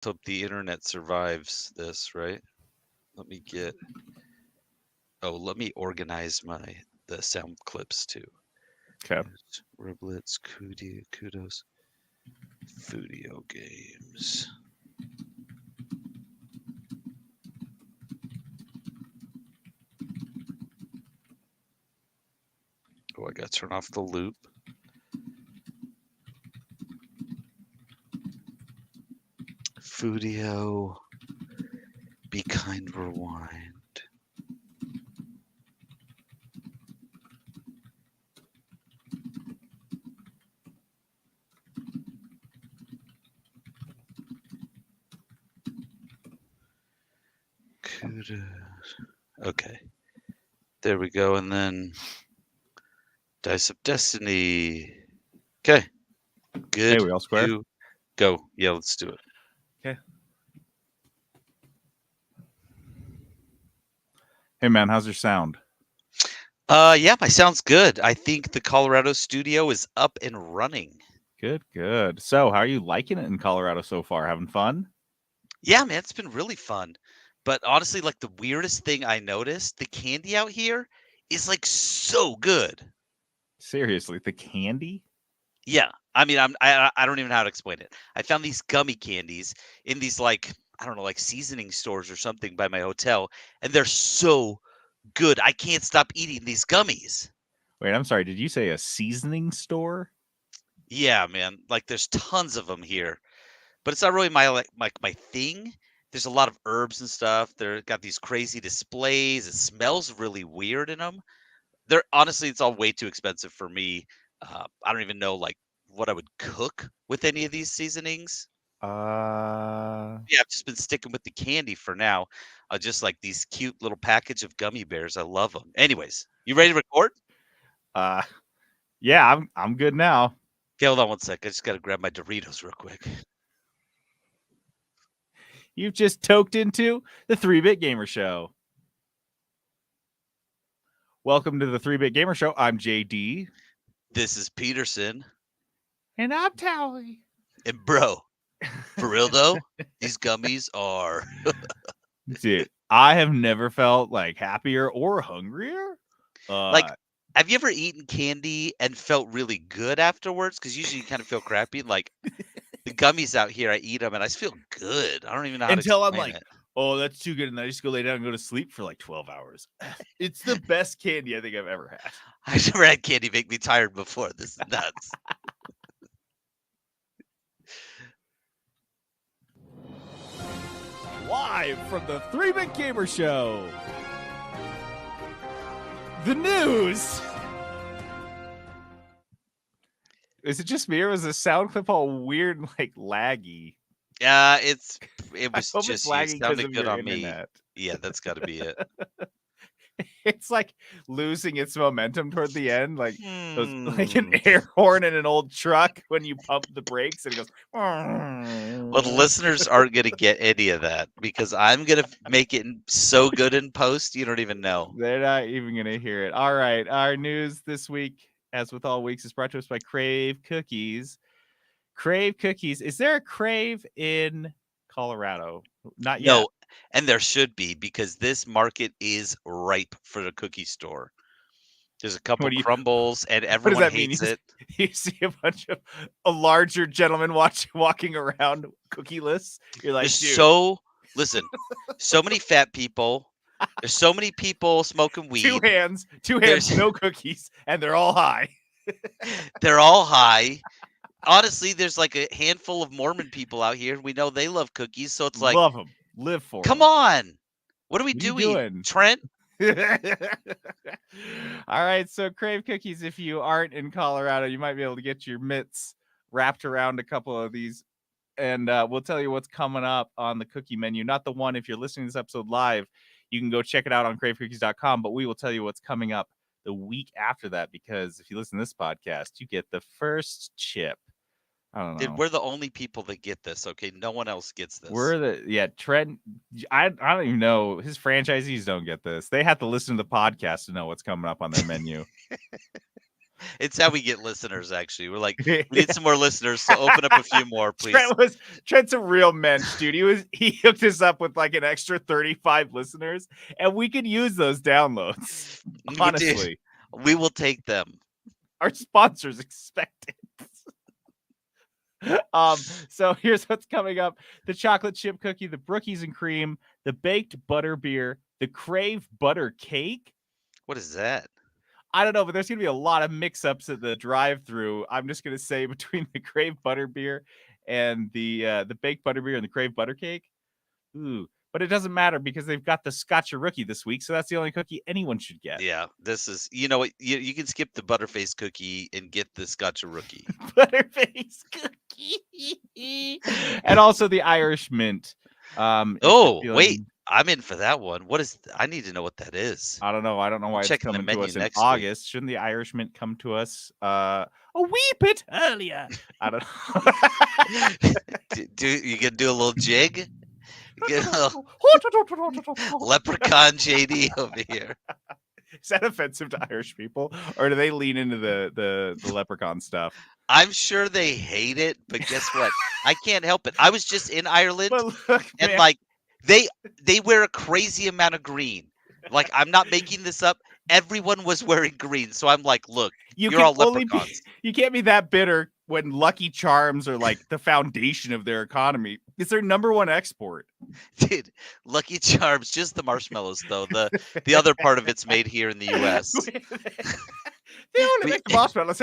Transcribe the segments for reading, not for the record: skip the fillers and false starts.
Hope the internet survives this, right? Let me get. Oh, let me organize the sound clips too. Okay. Riblets, kudos, Fudio games. Oh, I gotta turn off the loop. Fudio, Be Kind Rewind. Kudos. Okay. There we go. And then Dice of Destiny. Okay. Good. Hey, we all square? You go. Yeah, let's do it. Okay. Hey, man, how's your sound? Yeah, my sound's good. I think the Colorado studio is up and running. Good, good. So, how are you liking it in Colorado so far? Having fun? Yeah, man, it's been really fun. But honestly, like the weirdest thing I noticed, the candy out here is like so good. Seriously, the candy? Yeah, I mean, I don't even know how to explain it. I found these gummy candies in these like I don't know, like seasoning stores or something by my hotel, and they're so good. I can't stop eating these gummies. Wait, I'm sorry. Did you say a seasoning store? Yeah, man, like there's tons of them here, but it's not really my thing. There's a lot of herbs and stuff. They're got these crazy displays. It smells really weird in them. They're honestly, it's all way too expensive for me. I don't even know like what I would cook with any of these seasonings. Yeah, I've just been sticking with the candy for now. Just like these cute little package of gummy bears. I love them. Anyways, you ready to record? Uh, yeah, I'm good now. Okay, hold on one sec. I just got to grab my Doritos real quick. You've just toked into the 3-Bit Gamer Show. Welcome to the 3-Bit Gamer Show. I'm JD. This is Peterson. And I'm Tally. And bro, for real though, these gummies are. Dude, I have never felt like happier or hungrier. Like, have you ever eaten candy and felt really good afterwards? Because usually you kind of feel crappy. Like the gummies out here, I eat them and I just feel good. I don't even know how until to I'm explain like, it. oh, that's too good. And I just go lay down and go to sleep for like 12 hours. It's the best candy I think I've ever had. I've never had candy make me tired before. This is nuts. Live from the 3-Bit Gamer Show. The news. Is it just me or was the sound clip all weird and like laggy? It was hope just it's you. It lagging because sounded of good your on me. internet. Yeah, that's got to be it. It's like losing its momentum toward the end, like like an Hmm. air horn in an old truck when you pump the brakes and it goes. Well, the listeners aren't going to get any of that because I'm going to make it so good in post, you don't even know. They're not even going to hear it. All right. Our news this week, as with all weeks, is brought to us by Crave Cookies. Crave Cookies. Is there a Crave in Colorado? Not yet. No, and there should be because this market is ripe for the cookie store. There's a couple What do you? crumbles and What does everyone that mean? hates it. You see a bunch of a larger gentleman walking around cookieless. You're like, dude. Listen, so many fat people. There's so many people smoking weed. Two hands, no cookies, and they're all high. They're all high. Honestly, there's like a handful of Mormon people out here. We know they love cookies, so it's like, love them, live for come them. on. What are we What are you doing, doing? Trent? All right, so Crave Cookies, if you aren't in Colorado, you might be able to get your mitts wrapped around a couple of these, and we'll tell you what's coming up on the cookie menu. Not the one, if you're listening to this episode live, you can go check it out on cravecookies.com, but we will tell you what's coming up the week after that, because if you listen to this podcast, you get the first chip. I don't know. Dude, we're the only people that get this, okay? No one else gets this. Trent, I don't even know. His franchisees don't get this. They have to listen to the podcast to know what's coming up on their menu. It's how we get listeners. Actually, we're like, we need some more listeners, so open up a few more, please. Trent's a real mensch, dude. He hooked us up with like an extra 35 listeners, and we could use those downloads. Honestly, we will take them. Our sponsors expect it. So here's what's coming up: the chocolate chip cookie, the Brookies and cream, the baked butter beer, the Crave butter cake. What is that? I don't know, but there's gonna be a lot of mix-ups at the drive-through. I'm just gonna say between the Crave butter beer and the baked butter beer and the Crave butter cake. Ooh, but it doesn't matter because they've got the Scotch-a-Rookie this week, so that's the only cookie anyone should get. Yeah, this is, you know what, you can skip the Butterface cookie and get the Scotch-a-Rookie. Butterface cookie. And also the Irish mint. Wait, I'm in for that one. What is? I need to know what that is. I don't know. I don't know why it's coming to us in August. Shouldn't the Irish mint come to us a wee bit earlier? I don't know. You can do a little jig? Leprechaun JD over here. Is that offensive to Irish people, or do they lean into the leprechaun stuff? I'm sure they hate it, but guess what? I can't help it. I was just in Ireland, and like they wear a crazy amount of green. Like, I'm not making this up. Everyone was wearing green, so I'm like, look, you're all leprechauns. You can't be that bitter when Lucky Charms are like the foundation of their economy. It's their number one export. Dude, Lucky Charms, just the marshmallows though. The other part of it's made here in the US. They only make the marshmallows.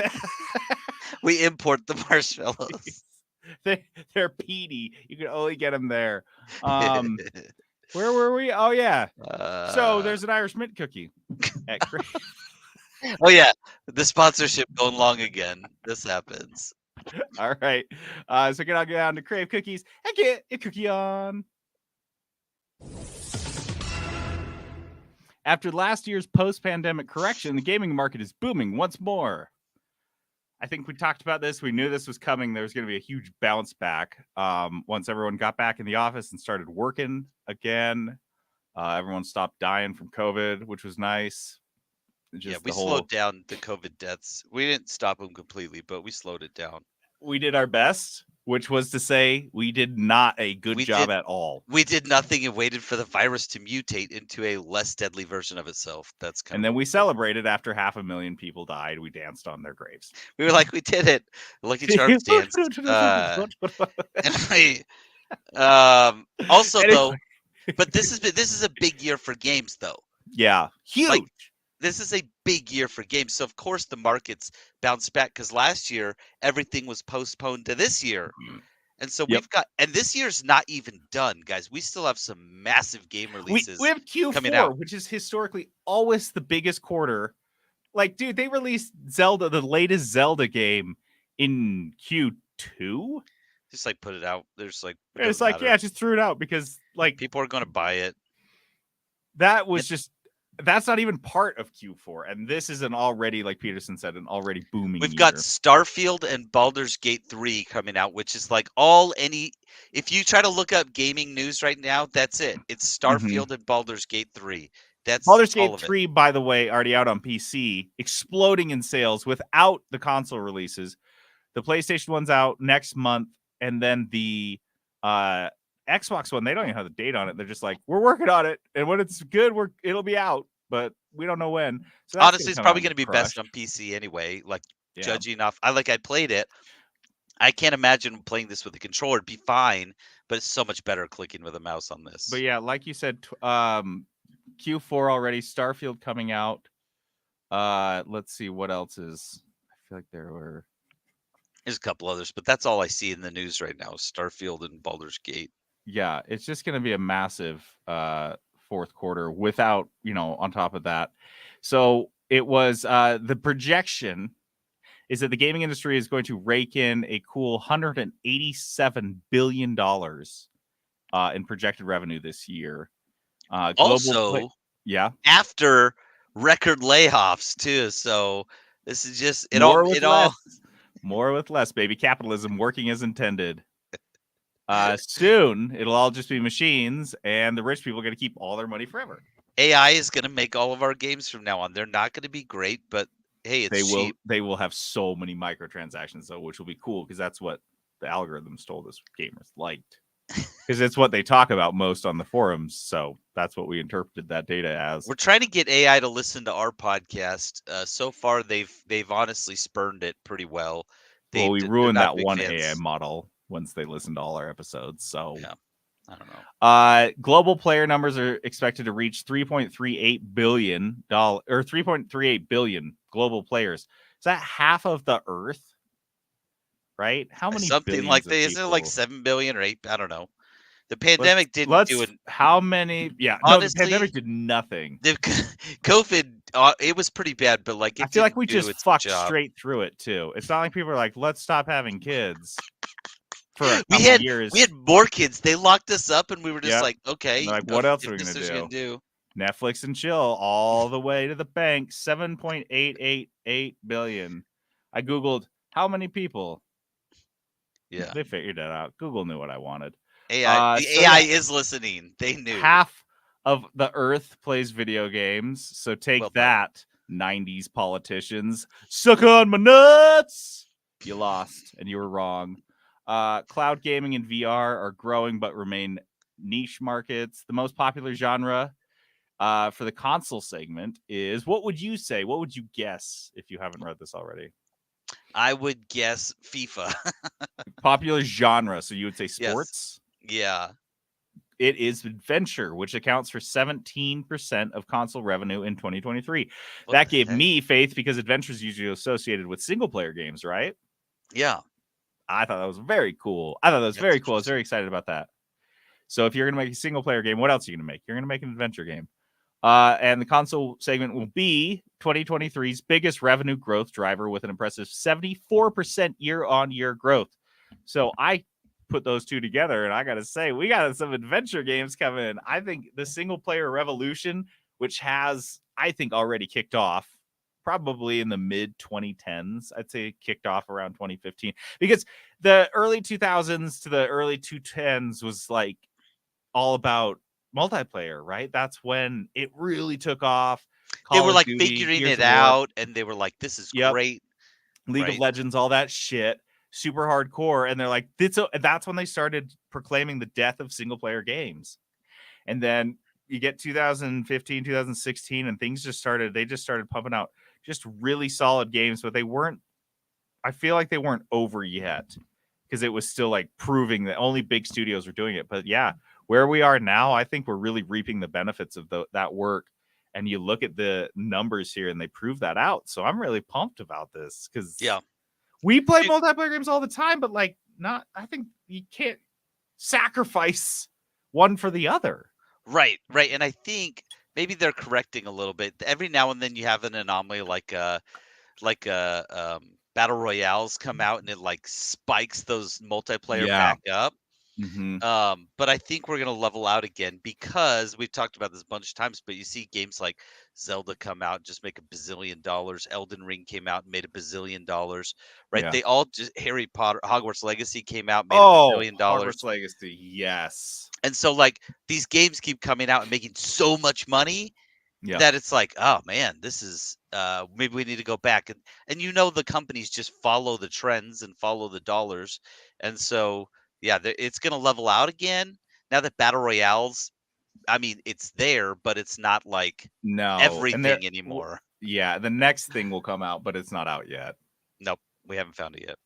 We import the marshmallows. They're peaty. You can only get them there. Where were we? Oh yeah. So there's an Irish mint cookie at Crave. Oh yeah, the sponsorship going long again. This happens. All right. So get on down to Crave Cookies and get your cookie on. After last year's post-pandemic correction, the gaming market is booming once more. I think we talked about this. We knew this was coming. There was going to be a huge bounce back once everyone got back in the office and started working again. Everyone stopped dying from COVID, which was nice. We slowed down the COVID deaths. We didn't stop them completely, but we slowed it down. We did our best, which was to say we did not a good job at all. We did nothing and waited for the virus to mutate into a less deadly version of itself. And then we celebrated after 500,000 people died. We danced on their graves. We were like, we did it. Lucky Charms danced. Also, though, but this is a big year for games, though. Yeah, huge. Like, this is a big year for games. So, of course, the markets bounced back because last year, everything was postponed to this year. And so and this year's not even done, guys. We still have some massive game releases. We have Q4, coming out, which is historically always the biggest quarter. Like, dude, they released Zelda, the latest Zelda game, in Q2. Just like put it out. There's like, it's like, yeah, just threw it out because like people are going to buy it. That was that's not even part of Q4. And this is an already, like Peterson said, an already booming We've got Starfield and Baldur's Gate 3 coming out, which is like if you try to look up gaming news right now, that's it. It's Starfield and Baldur's Gate 3. That's Baldur's Gate 3, by the way, already out on PC, exploding in sales without the console releases. The PlayStation one's out next month, and then the Xbox one, they don't even have the date on it. They're just like, we're working on it, and when it's good, it'll be out, but we don't know when. So honestly, it's probably going to be best on PC anyway. Like, judging off, I played it. I can't imagine playing this with a controller. It'd be fine, but it's so much better clicking with a mouse on this. But yeah, like you said, Q4 already. Starfield coming out. Let's see what else is. I feel like there's a couple others, but that's all I see in the news right now: Starfield and Baldur's Gate. Yeah, it's just going to be a massive fourth quarter without, on top of that. So it was the projection is that the gaming industry is going to rake in a cool $187 billion in projected revenue this year. After record layoffs too. So this is just more with less, baby. Capitalism working as intended. Soon it'll all just be machines, and the rich people are going to keep all their money forever. AI is going to make all of our games from now on. They're not going to be great, but hey, it's They cheap. will have so many microtransactions though, which will be cool because that's what the algorithms told us gamers liked. Because it's what they talk about most on the forums. So that's what we interpreted that data as. We're trying to get AI to listen to our podcast. So far, they've honestly spurned it pretty well. Well, we They're ruined not that big one fans. AI model once they listened to all our episodes. So Yeah, I don't know. Global player numbers are expected to reach $3.38 billion or 3.38 billion global players. Is that half of the Earth? Right? How many Something like billions of that. people? Isn't it like 7 billion or 8? I don't know. The pandemic didn't do it. How many? Yeah, no, the pandemic Honestly, did nothing. the COVID, it was pretty bad, but like I it feel like didn't we do just its fucked job. straight through it too. It's not like people are like, let's stop having kids for a We couple had years. more kids. They locked us up, and we were just Yep. like, And okay, they're like, what else are if we this gonna is what you're do? gonna do. Netflix and chill all the way to the bank. 7.888 billion. I googled how many people. Yeah, They figured it out. Google knew what I wanted. AI. The So AI yeah, is listening. They knew. half of the Earth plays video games. So take Well done. that, 90s politicians. Suck on my nuts. You lost, and you were wrong. Cloud gaming and VR are growing but remain niche markets. The most popular genre for the console segment is, what would you say? What would you guess if you haven't read this already? I would guess FIFA. Popular genre. So you would say Yes. sports? Yeah. It is adventure, which accounts for 17% of console revenue in 2023. What That the gave heck? me faith because adventure is usually associated with single player games, right? Yeah. I thought that was very cool. I was very interesting. excited about that. So if you're going to make a single player game, what else are you going to make? You're going to make an adventure game. And the console segment will be 2023's biggest revenue growth driver with an impressive 74% year-on-year growth. So I put those two together, and I got to say, we got some adventure games coming. I think the single-player revolution, which has, I think, already kicked off, probably in the mid-2010s. I'd say kicked off around 2015. Because the early 2000s to the early 2010s was like all about multiplayer, right? That's when it really took off. They Call were of like Duty, figuring Gears it of War, out, and they were like, "This is yep, great." League of Right. Legends, all that shit, super hardcore. And they're like, that's when they started proclaiming the death of single player games. And then you get 2015, 2016, and things just started. They just started pumping out just really solid games, but I feel like they weren't over yet because it was still like proving that only big studios were doing it. But yeah, where we are now, I think we're really reaping the benefits of that work. And you look at the numbers here and they prove that out. So I'm really pumped about this because Yeah. we play Dude. multiplayer games all the time, but like I think you can't sacrifice one for the other. Right. Right. And I think maybe they're correcting a little bit. Every now and then you have an anomaly like battle royales come out and it like spikes those multiplayer Yeah. back up. Mm-hmm. But I think we're gonna level out again because we've talked about this a bunch of times. But you see games like Zelda come out and just make $1 bazillion. Elden Ring came out and made $1 bazillion. Right? Yeah. They all just Harry Potter, Hogwarts Legacy came out, made $1 bazillion. Hogwarts Legacy, yes. And so like these games keep coming out and making so much money Yeah. that it's like, oh man, this is maybe we need to go back and the companies just follow the trends and follow the dollars, and so yeah, it's gonna level out again now that battle royales. I mean, it's there, but it's not like No, everything anymore. Yeah, the next thing will come out, but it's not out yet. Nope, we haven't found it yet.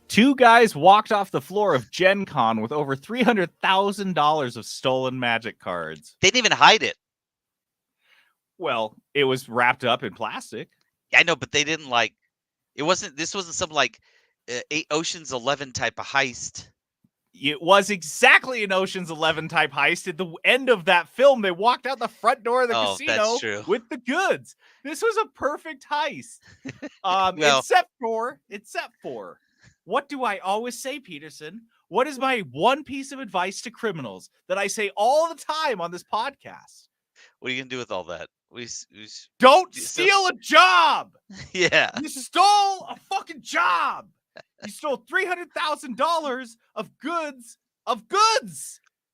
Two guys walked off the floor of Gen Con with over $300,000 of stolen Magic cards. They didn't even hide it. Well, it was wrapped up in plastic. I know, but they didn't like. This wasn't some like Ocean's 11 type of heist. It was exactly an Ocean's 11 type heist. At the end of that film, they walked out the front door of the casino with the goods. This was a perfect heist. Except for, what do I always say, Peterson? What is my one piece of advice to criminals that I say all the time on this podcast? What are you gonna do with all that? Don't steal a job. Yeah, you stole a fucking job. You stole $300,000 of goods.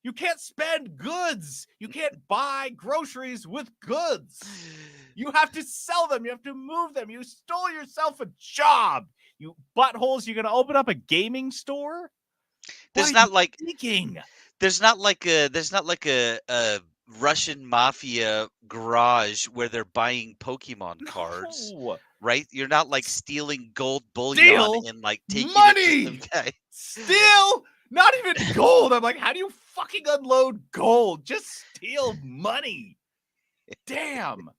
You can't spend goods. You can't buy groceries with goods. You have to sell them. You have to move them. You stole yourself a job. You buttholes. You're gonna open up a gaming store? There's What are not you like thinking? there's not like a Russian mafia garage where they're buying Pokemon cards, No. right? You're not like stealing gold bullion Steal and like taking it to some money. guy. Steal. Not even gold. I'm like, how do you fucking unload gold? Just steal money. Damn.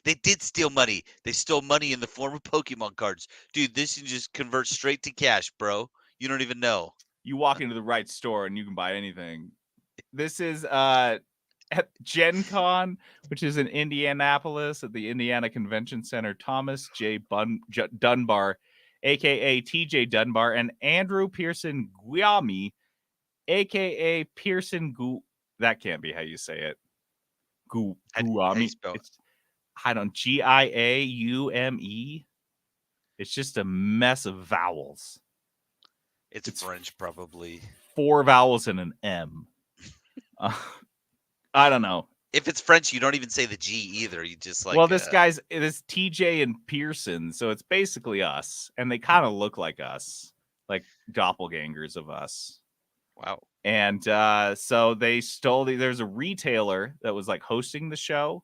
They did steal money. They stole money in the form of Pokemon cards. Dude, this can just convert straight to cash, bro. You don't even know. You walk into the right store and you can buy anything. This is at Gen Con, which is in Indianapolis at the Indiana Convention Center. Thomas Dunbar, aka TJ Dunbar, and Andrew Pearson Guami, aka Pearson That can't be how you say it. How do Guami. you spell it? It's Giaume. It's just a mess of vowels. It's French, probably. 4 vowels and an M. I don't know. If it's French, you don't even say the G either. You just like. Well, this TJ and Pearson, so it's basically us, and they kind of look like us, like doppelgangers of us. Wow. And so they stole there's a retailer that was like hosting the show,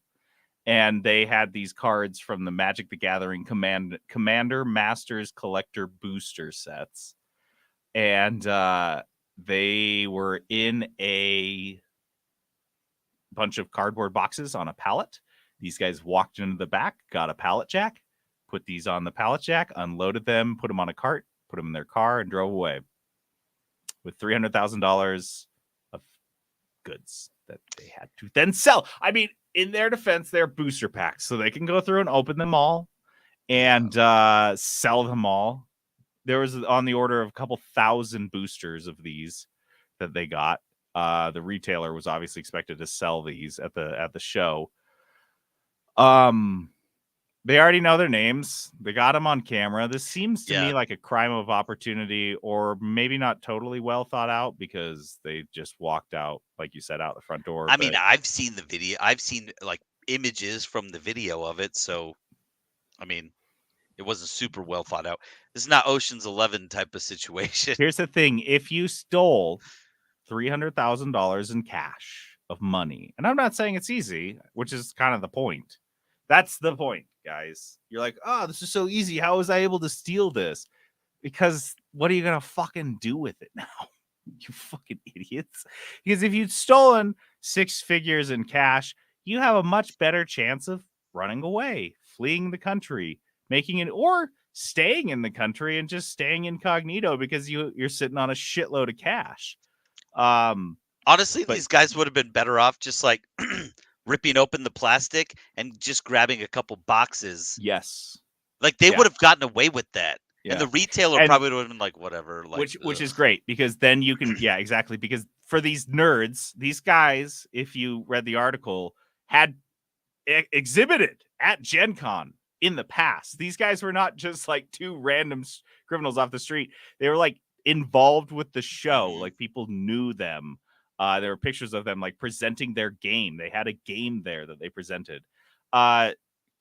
and they had these cards from the Magic the Gathering Commander Masters Collector booster sets, and they were in a bunch of cardboard boxes on a pallet. These guys walked into the back, got a pallet jack, put these on the pallet jack, unloaded them, put them on a cart, put them in their car, and drove away with $300,000 of goods that they had to then sell. I mean, in their defense, they're booster packs, so they can go through and open them all and sell them all. There was on the order of a couple thousand boosters of these that they got. The retailer was obviously expected to sell these at the show. They already know their names. They got them on camera. This seems to me like a crime of opportunity, or maybe not totally well thought out because they just walked out, like you said, out the front door. I mean, I've seen the video. I've seen like images from the video of it. So, I mean, it wasn't super well thought out. This is not Ocean's 11 type of situation. Here's the thing: if you stole $300,000 in cash of money, and I'm not saying it's easy, which is kind of the point. That's the point, guys. You're like, oh, this is so easy. How was I able to steal this? Because what are you gonna fucking do with it now? You fucking idiots. Because if you'd stolen 6 figures in cash, you have a much better chance of running away, fleeing the country, making it, or staying in the country and just staying incognito because you're sitting on a shitload of cash. Honestly, these guys would have been better off just like ripping open the plastic and just grabbing a couple boxes. Yes. Like they would have gotten away with that. Yeah. And the retailer probably would have been like, whatever. Like, which is great because then you can, yeah, exactly. Because for these nerds, these guys, if you read the article, had exhibited at Gen Con in the past. These guys were not just like 2 random criminals off the street. They were like involved with the show. Like people knew them. There were pictures of them like presenting their game. They had a game there that they presented,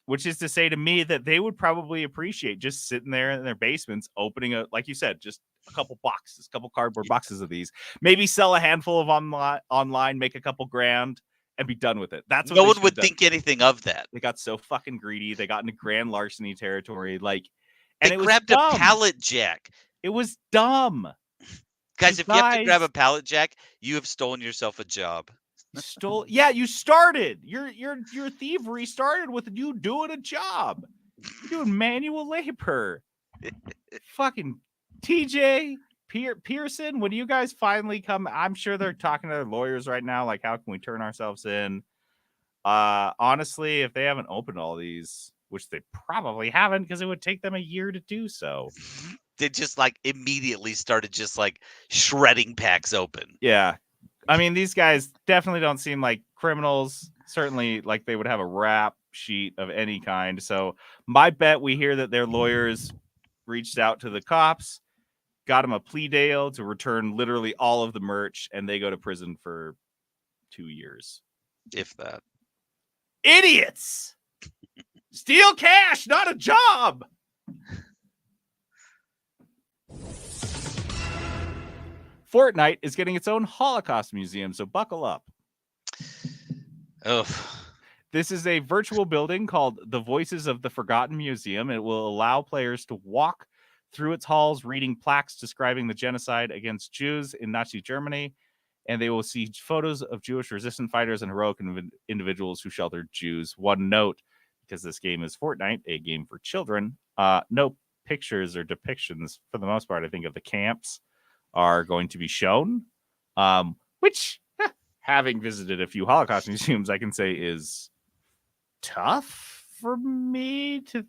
which is to say to me that they would probably appreciate just sitting there in their basements, opening like you said, just a couple cardboard boxes of these, maybe sell a handful of online, make a couple grand and be done with it. That's what no one would think anything of that. They got so fucking greedy. They got into grand larceny territory. Like, and they grabbed a pallet jack. It was dumb. Guys, if you have to grab a pallet jack, you have stolen yourself a job. You started. Your thievery started with you doing a job. You're doing manual labor. Fucking TJ Pearson, when you guys finally come, I'm sure they're talking to their lawyers right now, like how can we turn ourselves in? Honestly, if they haven't opened all these, which they probably haven't, because it would take them a year to do so. They just like immediately started just like shredding packs open. Yeah. I mean, these guys definitely don't seem like criminals. Certainly like they would have a rap sheet of any kind. So my bet, we hear that their lawyers reached out to the cops, got him a plea deal to return literally all of the merch, and they go to prison for 2 years. If that. Idiots! Steal cash, not a job! Fortnite is getting its own Holocaust museum, so buckle up. Oh. This is a virtual building called the Voices of the Forgotten Museum. It will allow players to walk through its halls reading plaques describing the genocide against Jews in Nazi Germany, and they will see photos of Jewish resistance fighters and heroic individuals who sheltered Jews. One note, because this game is Fortnite, a game for children, no pictures or depictions, for the most part, I think, of the camps are going to be shown, which, having visited a few Holocaust museums, I can say is tough for me to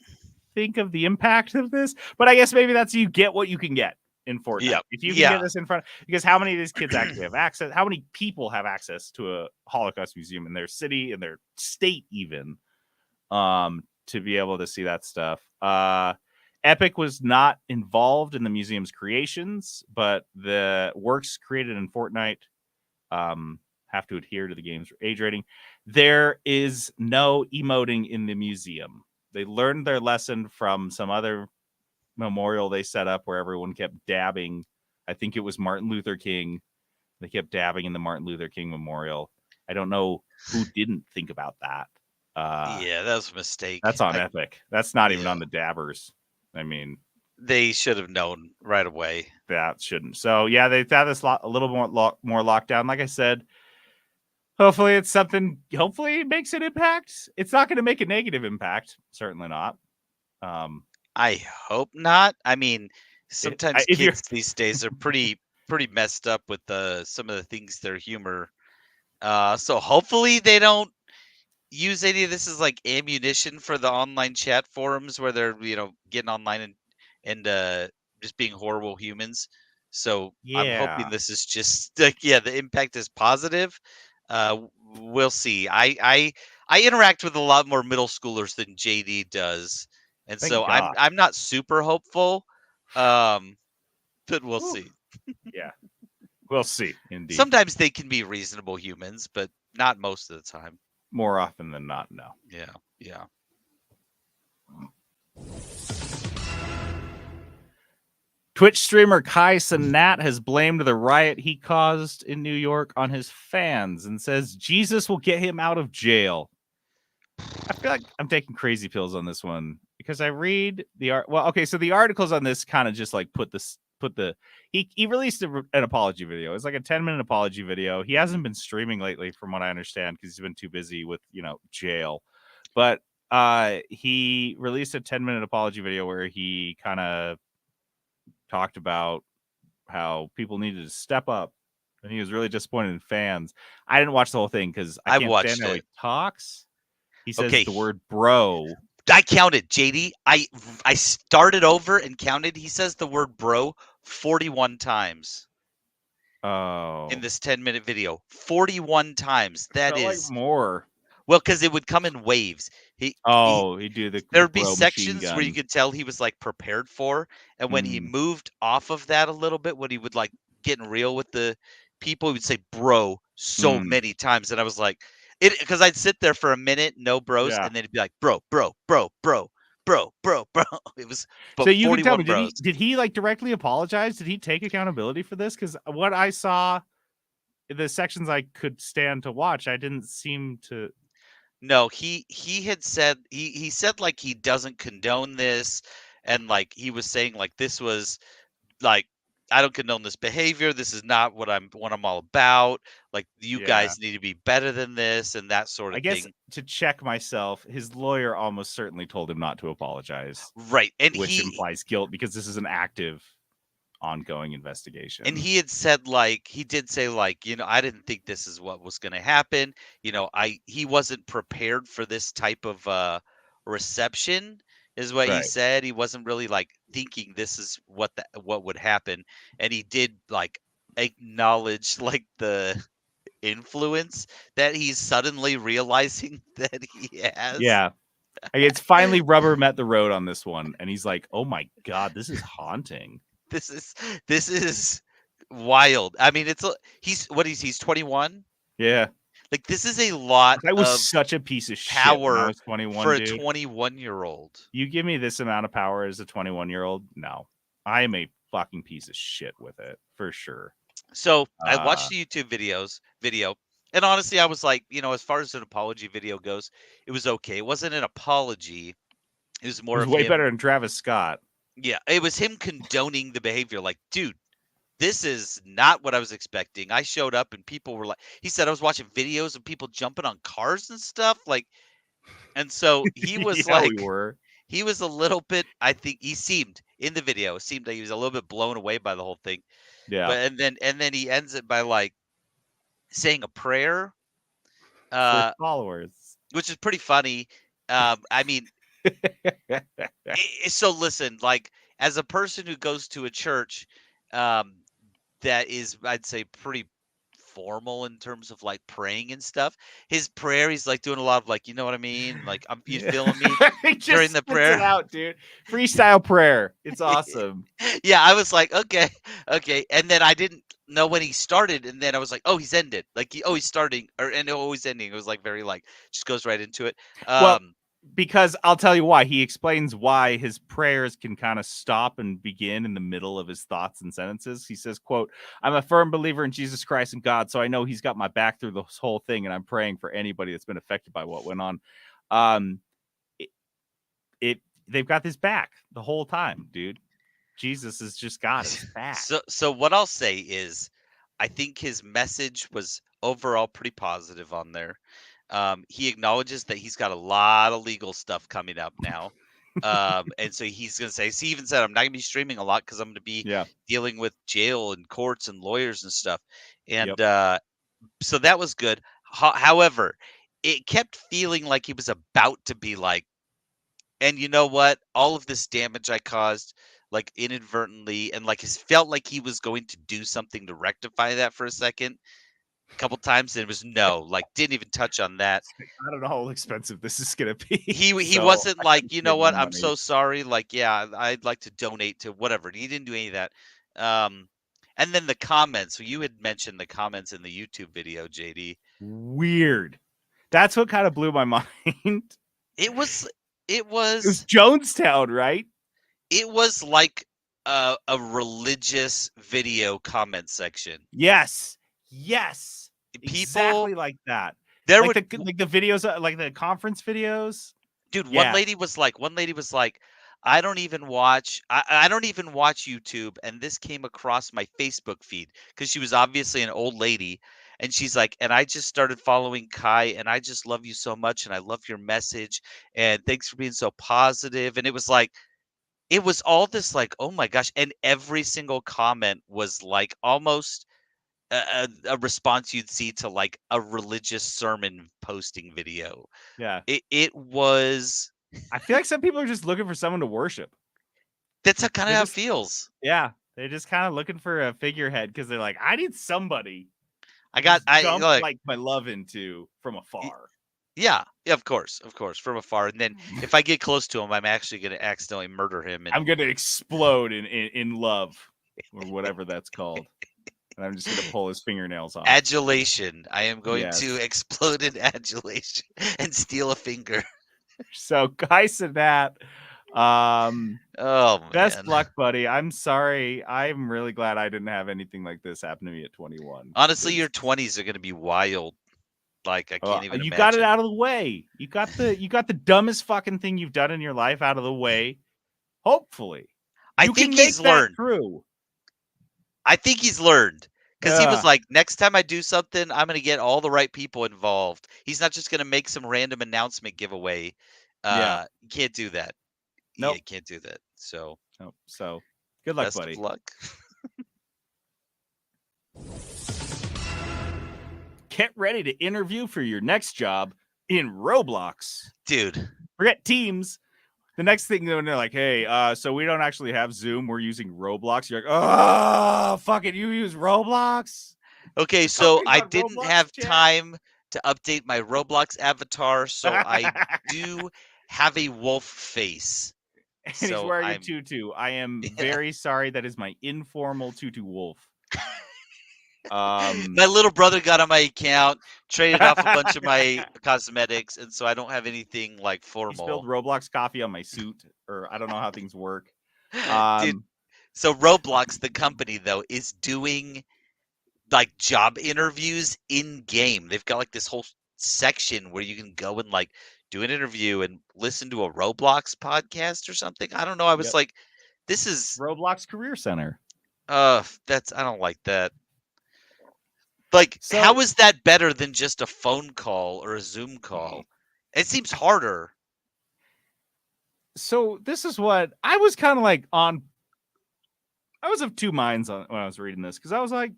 think of the impact of this. But I guess maybe that's you get what you can get in Fortnite. Yep. If you can get this in front, because how many of these kids actually have access? How many people have access to a Holocaust museum in their city, in their state, even, to be able to see that stuff? Epic was not involved in the museum's creations, but the works created in Fortnite have to adhere to the game's age rating. There is no emoting in the museum. They learned their lesson from some other memorial they set up where everyone kept dabbing. I think it was Martin Luther King. They kept dabbing in the Martin Luther King memorial. I don't know who didn't think about that. Yeah, that was a mistake. That's on Epic. That's not even on the dabbers. I mean, they should have known right away. That shouldn't. So yeah, they've had this a little more lockdown. Like I said, hopefully it's something. Hopefully it makes an impact. It's not going to make a negative impact. Certainly not. I hope not. I mean, sometimes kids these days are pretty messed up with some of the things their humor. So hopefully they don't use any of this as like ammunition for the online chat forums where they're getting online and just being horrible humans. So I'm hoping this is just like the impact is positive. We'll see. I interact with a lot more middle schoolers than JD does, and so I'm not super hopeful. But we'll see. Yeah, we'll see. Indeed. Sometimes they can be reasonable humans, but not most of the time. More often than not, no. Yeah. Twitch streamer Kai Cenat has blamed the riot he caused in New York on his fans and says Jesus will get him out of jail. I feel like I'm taking crazy pills on this one because I read the art. Well, okay, so the articles on this kind of just like he released an apology video. It's like a 10-minute apology video. He hasn't been streaming lately, from what I understand, because he's been too busy with jail. But he released a 10-minute apology video where he kind of talked about how people needed to step up, and he was really disappointed in fans. I didn't watch the whole thing because I can't stand how he talks. He says the word bro. I counted, JD. I started over and counted. He says the word bro 41 times. Oh. In this 10-minute video. 41 times. That is like more. Well, because it would come in waves. He'd do the. There'd be sections where you could tell he was like prepared for, and when he moved off of that a little bit, when he would like getting real with the people, he would say "bro" so many times, and I was like, because I'd sit there for a minute, no bros, and then he'd be like, "Bro, bro, bro, bro, bro, bro, bro." It was. So you can tell me, did he like directly apologize? Did he take accountability for this? Because what I saw, the sections I could stand to watch, I didn't seem to. No, he had said he said like he doesn't condone this, and like he was saying like this was like I don't condone this behavior. This is not what I'm all about. Like you guys need to be better than this and that sort of thing. I guess to check myself, his lawyer almost certainly told him not to apologize. Right, and which implies guilt because this is an active ongoing investigation. And he had said like he did say like I didn't think this is what was going to happen. He wasn't prepared for this type of reception is what he said. He wasn't really like thinking this is what would happen, and he did like acknowledge like the influence that he's suddenly realizing that he has. Yeah. It's finally rubber met the road on this one, and he's like, "Oh my god, this is haunting." This is wild. I mean, he's 21. Yeah. Like this is a lot I was of such a piece of shit when I power was 21, for a dude. 21-year-old. You give me this amount of power as a 21-year-old? No. I am a fucking piece of shit with it, for sure. So I watched the YouTube video, and honestly, I was like, as far as an apology video goes, it was okay. It wasn't an apology. It was It more was of way him. better than Travis Scott. Yeah, it was him condoning the behavior. Like, dude, this is not what I was expecting. I showed up and people were like, he said I was watching videos of people jumping on cars and stuff. Like, and so he was Yeah, we like, were. he was a little bit, I think he seemed in the video, it seemed like he was a little bit blown away by the whole thing. Yeah. But and then he ends it by like saying a prayer, For followers. which is pretty funny. I mean, so listen, like as a person who goes to a church, that is, I'd say, pretty formal in terms of like praying and stuff. His prayer, he's like doing a lot of like, you know what I mean? Like, you feeling me He just during the spits prayer? it out, dude. Freestyle prayer. It's awesome. Yeah, I was like, okay. And then I didn't know when he started, and then I was like, oh, he's ended. Like, he's starting, and he's ending. It was like very like just goes right into it. Well, because I'll tell you why. He explains why his prayers can kind of stop and begin in the middle of his thoughts and sentences. He says, quote, "I'm a firm believer in Jesus Christ and God, so I know he's got my back through this whole thing, and I'm praying for anybody that's been affected by what went on." They've got his back the whole time, dude. Jesus has just got his back. So what I'll say is, I think his message was overall pretty positive on there. He acknowledges that he's got a lot of legal stuff coming up now. And so he's going to say, he even said, I'm not going to be streaming a lot because I'm going to be dealing with jail and courts and lawyers and stuff. And so that was good. However, it kept feeling like he was about to be like, and you know what? All of this damage I caused, like inadvertently, and like it felt like he was going to do something to rectify that for a second. A couple times, and it was no, like didn't even touch on that. I don't know how expensive this is gonna be. He wasn't like, you know what, I'm so sorry. Like, yeah, I'd like to donate to whatever. He didn't do any of that. And then the comments. So you had mentioned the comments in the YouTube video, JD. Weird. That's what kind of blew my mind. It was Jonestown, right? It was like a religious video comment section. Yes. People, exactly like that. There like the videos, like the conference videos. Dude, one lady was like, I don't even watch YouTube, and this came across my Facebook feed because she was obviously an old lady, and she's like, and I just started following Kai, and I just love you so much, and I love your message, and thanks for being so positive. And it was like, it was all this like, oh my gosh, and every single comment was like almost a response you'd see to like a religious sermon posting video. Yeah, it was. I feel like some people are just looking for someone to worship. That's kind of how it feels. Yeah, they're just kind of looking for a figurehead because they're like, I need somebody. I like my love into from afar. Yeah, of course, from afar. And then if I get close to him, I'm actually going to accidentally murder him. And I'm going to explode in love, or whatever that's called. And I'm just going to pull his fingernails off. Adulation. I am going to explode in adulation and steal a finger. So, guys, and that. Best luck, buddy. I'm sorry. I'm really glad I didn't have anything like this happen to me at 21. Honestly, your 20s are going to be wild. Like, I can't even you imagine. got it out of the way. You got the dumbest fucking thing you've done in your life out of the way. Hopefully. I think he's learned. I think he's learned. Because he was like, next time I do something, I'm going to get all the right people involved. He's not just going to make some random announcement giveaway. You can't do that. No, you can't do that. So, good luck, best buddy. Of luck. Get ready to interview for your next job in Roblox. Dude. Forget Teams. The next thing, when they're like, hey, so we don't actually have Zoom. We're using Roblox. You're like, oh, fuck it. You use Roblox? Okay, so I didn't have time to update my Roblox avatar, so I do have a wolf face. And he's So wearing a tutu. I am very sorry. That is my informal tutu wolf. My little brother got on my account, traded off a bunch of my cosmetics, and so I don't have anything like He formal. spilled Roblox coffee on my suit, or I don't know how things work. Dude, so Roblox, the company, though, is doing like job interviews in game. They've got like this whole section where you can go and like do an interview and listen to a Roblox podcast or something. I don't know. I was Yep. like, this is Roblox Career Center. I don't like that. Like, So- how is that better than just a phone call or a Zoom call? It seems harder. So this is what I was kind of like on. I was of two minds on when I was reading this, because I was like,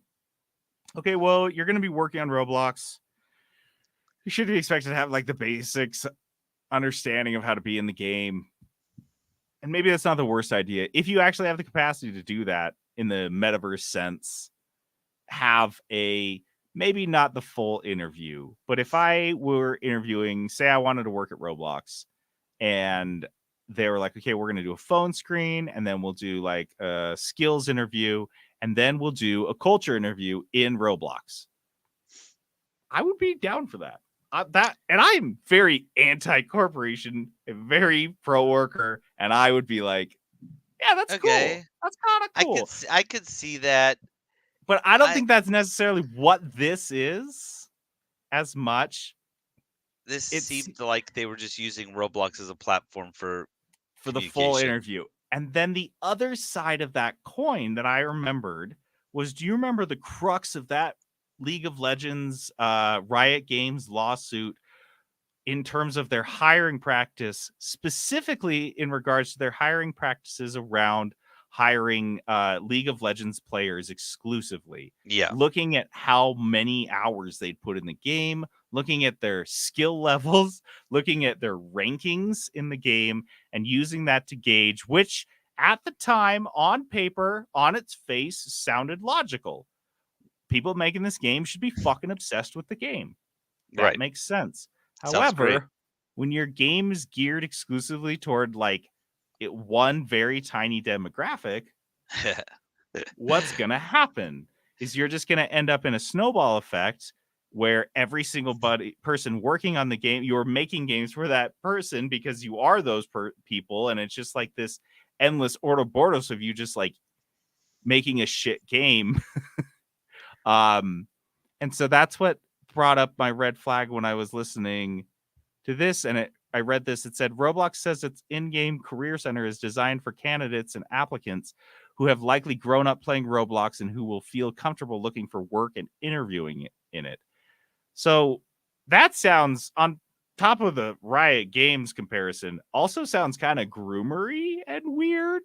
okay, well, you're going to be working on Roblox. You should be expected to have like the basics understanding of how to be in the game. And maybe that's not the worst idea. If you actually have the capacity to do that in the metaverse sense, have a maybe not the full interview, but if I were interviewing, say I wanted to work at Roblox, and they were like, okay, we're going to do a phone screen, and then we'll do like a skills interview, and then we'll do a culture interview in Roblox. I would be down for that. And I'm very anti-corporation, very pro-worker, and I would be like, yeah, that's cool. That's kind of cool. I could see that. But I don't think that's necessarily what this is as much. This seemed like they were just using Roblox as a platform for the full interview. And then the other side of that coin that I remembered was, do you remember the crux of that League of Legends Riot Games lawsuit in terms of their hiring practice, specifically in regards to their hiring practices around hiring League of Legends players exclusively? Yeah. Looking at how many hours they'd put in the game, looking at their skill levels, looking at their rankings in the game, and using that to gauge, which at the time on paper, on its face, sounded logical. People making this game should be fucking obsessed with the game. That makes sense. However, when your game is geared exclusively toward like one very tiny demographic, what's going to happen is you're just going to end up in a snowball effect where every single person working on the game, you're making games for that person because you are those people. And it's just like this endless Ouroboros of you just like making a shit game. And so that's what brought up my red flag when I was listening to this. And I read this. It said, Roblox says its in-game career center is designed for candidates and applicants who have likely grown up playing Roblox and who will feel comfortable looking for work and interviewing in it. So that sounds, on top of the Riot Games comparison, also sounds kind of groomery and weird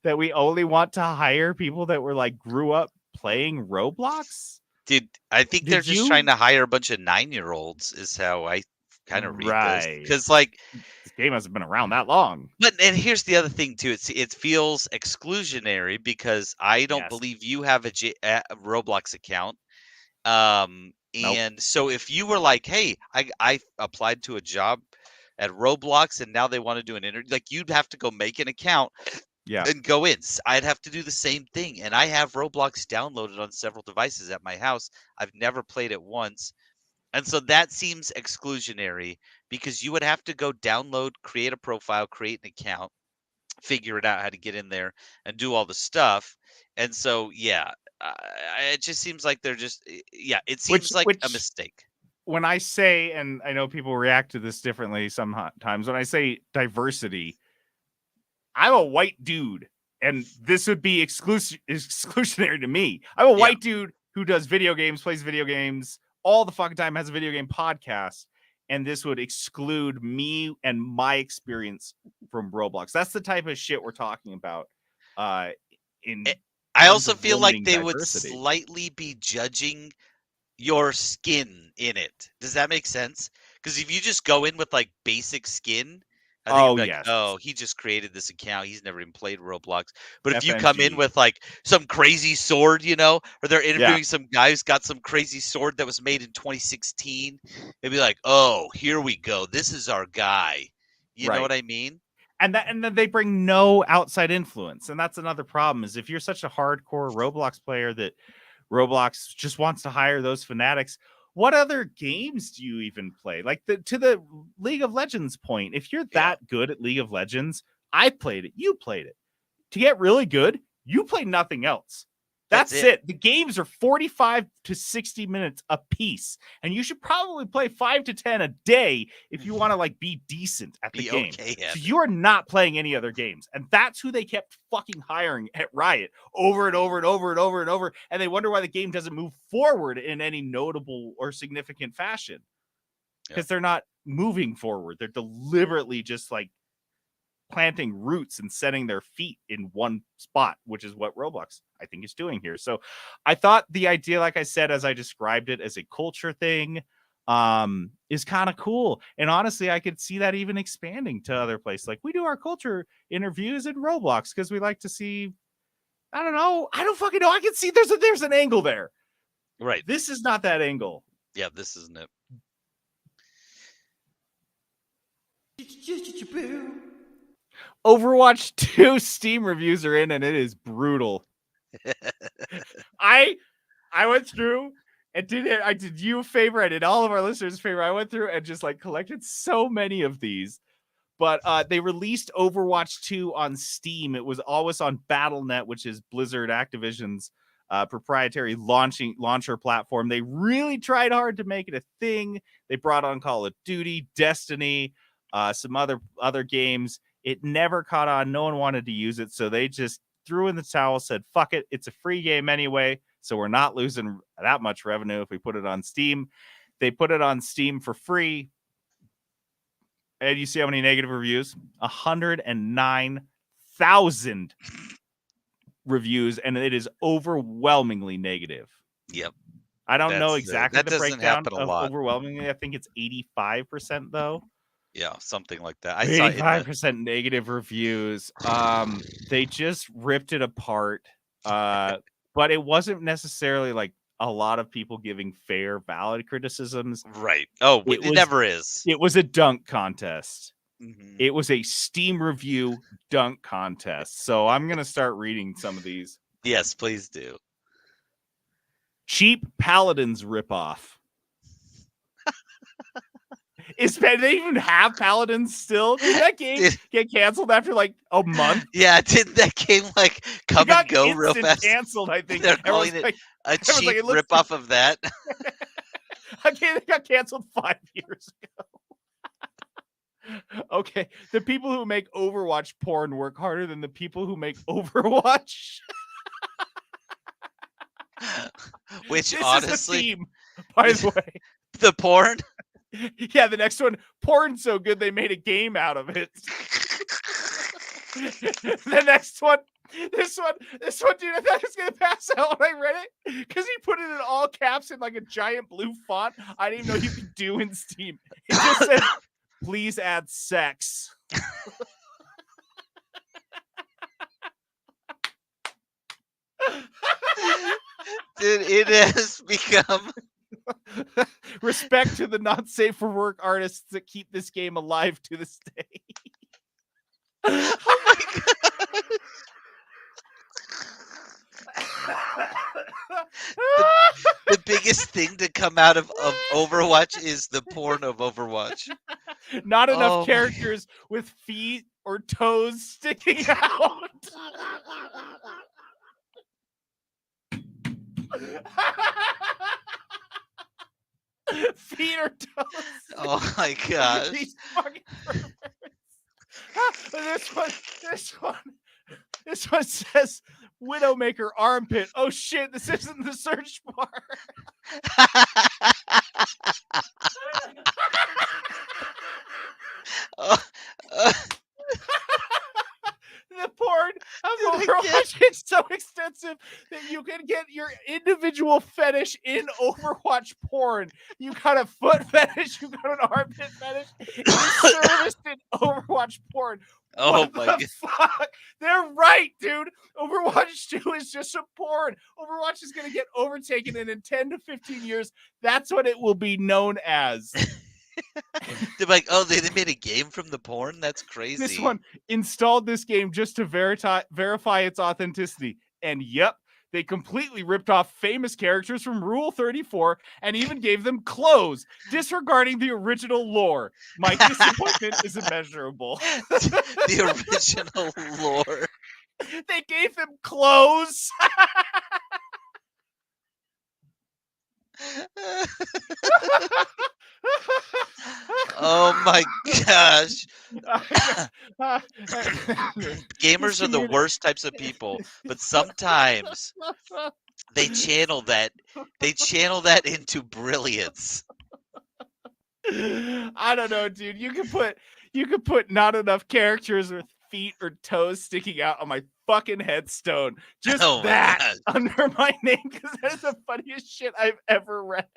that we only want to hire people that were like grew up playing Roblox. Dude, I think they're just trying to hire a bunch of 9-year-olds is how I kind of read this. Because like this game hasn't been around that long. And here's the other thing too. It feels exclusionary because I don't believe you have a Roblox account. And so if you were like, hey, I applied to a job at Roblox and now they want to do an interview, like you'd have to go make an account and go in. I'd have to do the same thing. And I have Roblox downloaded on several devices at my house. I've never played it once. And so that seems exclusionary because you would have to go download, create a profile, create an account, figure it out how to get in there and do all the stuff. And so, yeah, it just seems like they're just, it seems like a mistake. When I say, and I know people react to this differently sometimes, when I say diversity, I'm a white dude, and this would be exclusionary to me. I'm a white dude who does video games, plays video games all the fucking time, has a video game podcast, and this would exclude me and my experience from Roblox. That's the type of shit we're talking about. I also feel like they would slightly be judging your skin in it. Does that make sense? Because if you just go in with like basic skin, I think he just created this account. He's never even played Roblox. But if you come in with like some crazy sword, or they're interviewing some guy who's got some crazy sword that was made in 2016, they'd be like, oh, here we go. This is our guy. You know what I mean? and then they bring no outside influence, and that's another problem. Is if you're such a hardcore Roblox player that Roblox just wants to hire those fanatics, what other games do you even play? Like to the League of Legends point, if you're that good at League of Legends, I played it, you played it. To get really good, you play nothing else. That's it. The games are 45 to 60 minutes a piece, and you should probably play 5 to 10 a day if you want to like be decent at the game. Okay, so you are not playing any other games, and that's who they kept fucking hiring at Riot over and over and over and over and over, and they wonder why the game doesn't move forward in any notable or significant fashion because they're not moving forward. They're deliberately just like planting roots and setting their feet in one spot, which is what Roblox, I think, is doing here. So I thought the idea, like I said, as I described it as a culture thing, is kind of cool. And honestly, I could see that even expanding to other places. Like we do our culture interviews in Roblox because we like to see, I don't know. I don't fucking know. I can see there's an angle there. Right. This is not that angle. Yeah, this isn't it. Overwatch 2 Steam reviews are in, and it is brutal. I went through and I did you a favor. I did all of our listeners a favor. I went through and just like collected so many of these. But they released Overwatch 2 on Steam. It was always on Battle.net, which is Blizzard Activision's proprietary launcher platform. They really tried hard to make it a thing. They brought on Call of Duty, Destiny, some other games. It never caught on. No one wanted to use it, so they just threw in the towel, said, fuck it. It's a free game anyway, so we're not losing that much revenue if we put it on Steam. They put it on Steam for free. And you see how many negative reviews? 109,000 reviews, and it is overwhelmingly negative. Yep. I don't know exactly the breakdown of overwhelmingly. I think it's 85%, though. Yeah, something like that. 85% negative reviews. They just ripped it apart. But it wasn't necessarily like a lot of people giving fair, valid criticisms. Right. Oh, it never is. It was a dunk contest. Mm-hmm. It was a Steam review dunk contest. So I'm going to start reading some of these. Yes, please do. Cheap Paladins ripoff. Do they even have Paladins still? Did that game get canceled after like a month? Yeah, didn't that game like come and go real fast? Canceled, I think. They're calling it like, a cheap ripoff of that. Okay, they got canceled 5 years ago. Okay, the people who make Overwatch porn work harder than the people who make Overwatch. Which this honestly, is the theme, by the way, the porn. Yeah, the next one, porn so good they made a game out of it. The next one, this one, dude, I thought I was gonna pass out when I read it because he put it in all caps in like a giant blue font. I didn't even know you could do in Steam. It just said, "Please add sex." Dude, it has become. Respect to the not safe for work artists that keep this game alive to this day. Oh my god. The biggest thing to come out of Overwatch is the porn of Overwatch. Not enough characters with feet or toes sticking out. Feet or toes. Oh my god. These fucking This one says Widowmaker armpit. Oh shit, this isn't the search bar. The porn of Overwatch is so extensive that you can get your individual fetish in Overwatch porn. You got a foot fetish, you got an armpit fetish. It's serviced in Overwatch porn. Oh my god. Fuck? They're right, dude. Overwatch 2 is just a porn. Overwatch is going to get overtaken, and in 10 to 15 years, that's what it will be known as. They're like, oh, they made a game from the porn? That's crazy. This one installed this game just to verify its authenticity. And yep, they completely ripped off famous characters from Rule 34 and even gave them clothes, disregarding the original lore. My disappointment is immeasurable. The original lore. They gave them clothes. Oh my gosh. Gamers are the worst types of people, but sometimes they channel that into brilliance. I don't know, dude. You could put not enough characters with feet or toes sticking out on my fucking headstone. Just that under my name, because that is the funniest shit I've ever read.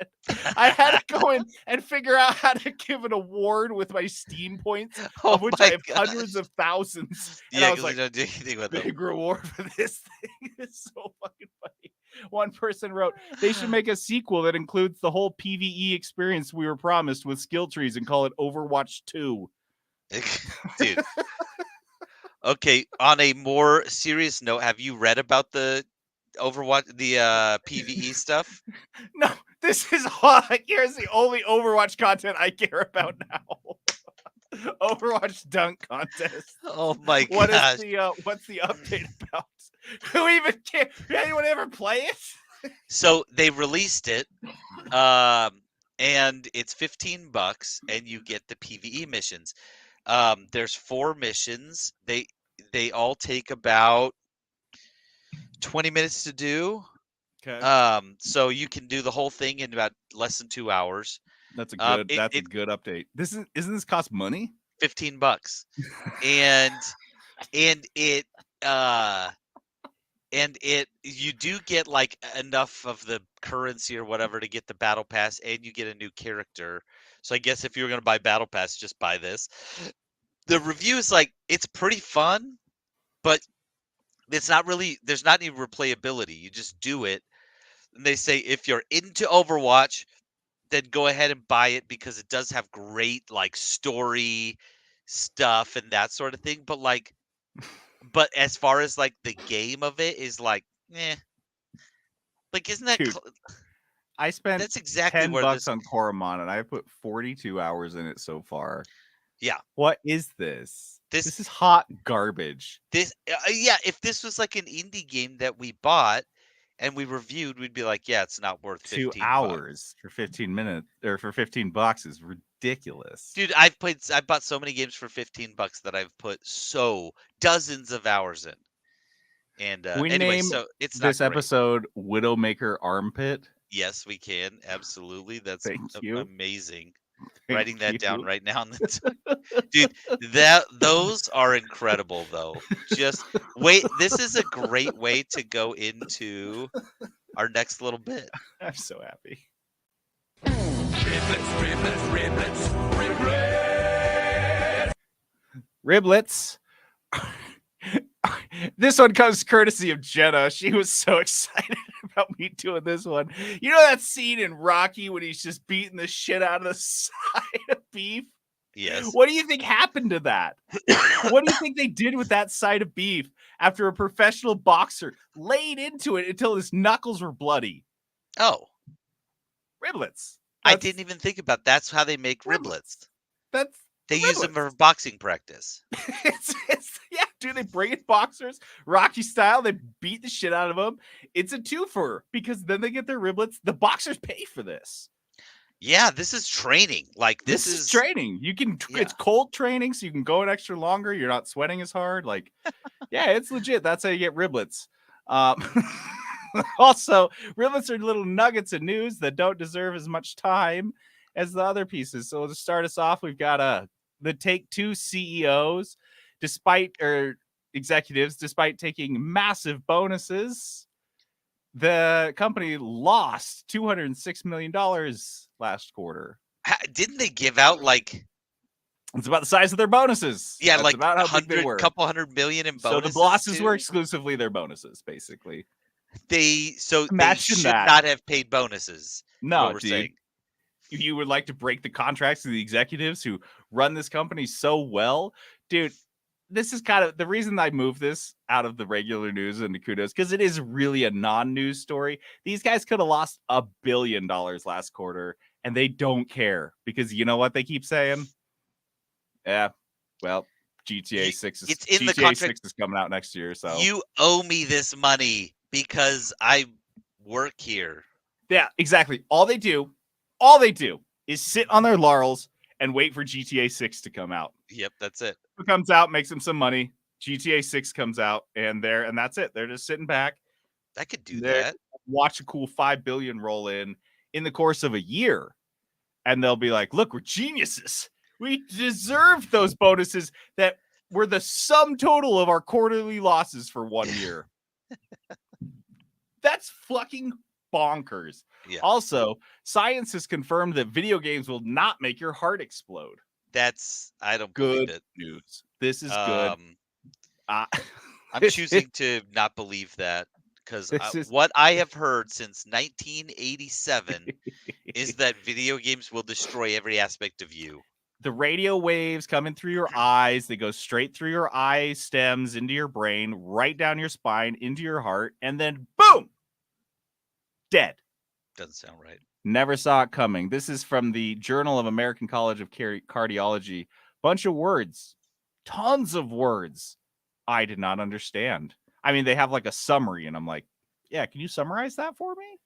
I had to go in and figure out how to give an award with my Steam points, of which I have hundreds of thousands. And I was like, don't do anything with big reward for this thing. It's so fucking funny. One person wrote, they should make a sequel that includes the whole PvE experience we were promised with skill trees and call it Overwatch 2. Dude. Okay, on a more serious note, have you read about the Overwatch, the PvE stuff? No, this is all. Here's the only Overwatch content I care about now. Overwatch dunk contest. Oh my gosh! What's the update about? Who even care? Did anyone ever play it? So they released it, and it's $15, and you get the PvE missions. There's 4 missions. They all take about 20 minutes to do. Okay. So you can do the whole thing in about less than 2 hours. That's a good. A good update. Isn't this cost money? $15, and you do get like enough of the currency or whatever to get the battle pass, and you get a new character. So I guess if you were going to buy battle pass, just buy this. The review is like, it's pretty fun, but it's not really, there's not any replayability. You just do it. And they say if you're into Overwatch, then go ahead and buy it, because it does have great like story stuff and that sort of thing. But as far as like the game of it is like, like, isn't that? Dude, I spent that's exactly $10 on Coromon, and I put 42 hours in it so far. Yeah. What is this? This is hot garbage. If this was like an indie game that we bought and we reviewed, we'd be like, yeah, it's not worth 2 hours for 15 minutes or for $15 is ridiculous. Dude, I've bought so many games for $15 that I've put dozens of hours in. And we anyway, name so it's this episode Widowmaker Armpit. Yes, we can. Absolutely. That's amazing. Thank Writing that you. down right now. Dude, those are incredible, though. Just wait. This is a great way to go into our next little bit. I'm so happy. Riblets. This one comes courtesy of Jenna. She was so excited about me doing this one. You know that scene in Rocky when he's just beating the shit out of the side of beef? Yes. What do you think happened to that? What do you think they did with that side of beef after a professional boxer laid into it until his knuckles were bloody? Oh. Riblets. I didn't even think about that's how they make riblets. They use them for boxing practice. Yeah, dude, they bring in boxers, Rocky style. They beat the shit out of them. It's a twofer because then they get their riblets. The boxers pay for this. Yeah, this is training. Like this is training. You can. Yeah. It's cold training, so you can go an extra longer. You're not sweating as hard. Like, yeah, it's legit. That's how you get riblets. Also, riblets are little nuggets of news that don't deserve as much time as the other pieces. So to start us off, we've got the Take-Two CEOs, despite taking massive bonuses, the company lost $206 million last quarter. Didn't they give out like? It's about the size of their bonuses. Yeah, that's like about how big they were. Couple $100 million in bonuses. So the losses were exclusively their bonuses, basically. They should not have paid bonuses. No, dude. Saying. you would like to break the contracts of the executives who run this company so well, dude. This is kind of the reason I moved this out of the regular news into kudos, because it is really a non-news story. These guys could have lost $1 billion last quarter, and they don't care because you know what they keep saying? Yeah, well, GTA 6 is It's in the GTA contract. 6 is coming out next year, so You owe me this money because I work here. yeah, exactly. All they do is sit on their laurels and wait for GTA 6 to come out. Yep, that's it. It comes out, makes them some money. GTA 6 comes out, and that's it. They're just sitting back. I could do They're that. watch a cool $5 billion roll in the course of a year, and they'll be like, "Look, we're geniuses. We deserve those bonuses that were the sum total of our quarterly losses for 1 year." That's fucking bonkers. Yeah. Also, science has confirmed that video games will not make your heart explode. I don't believe Good it. news. This is good. I'm choosing to not believe that because what I have heard since 1987 is that video games will destroy every aspect of you. The radio waves coming through your eyes, they go straight through your eye stems into your brain, right down your spine, into your heart, and then boom, dead. Doesn't sound right. Never saw it coming. This is from the Journal of American College of Cardiology. Bunch of words, tons of words I did not understand. I mean, they have like a summary, and I'm like, yeah, can you summarize that for me?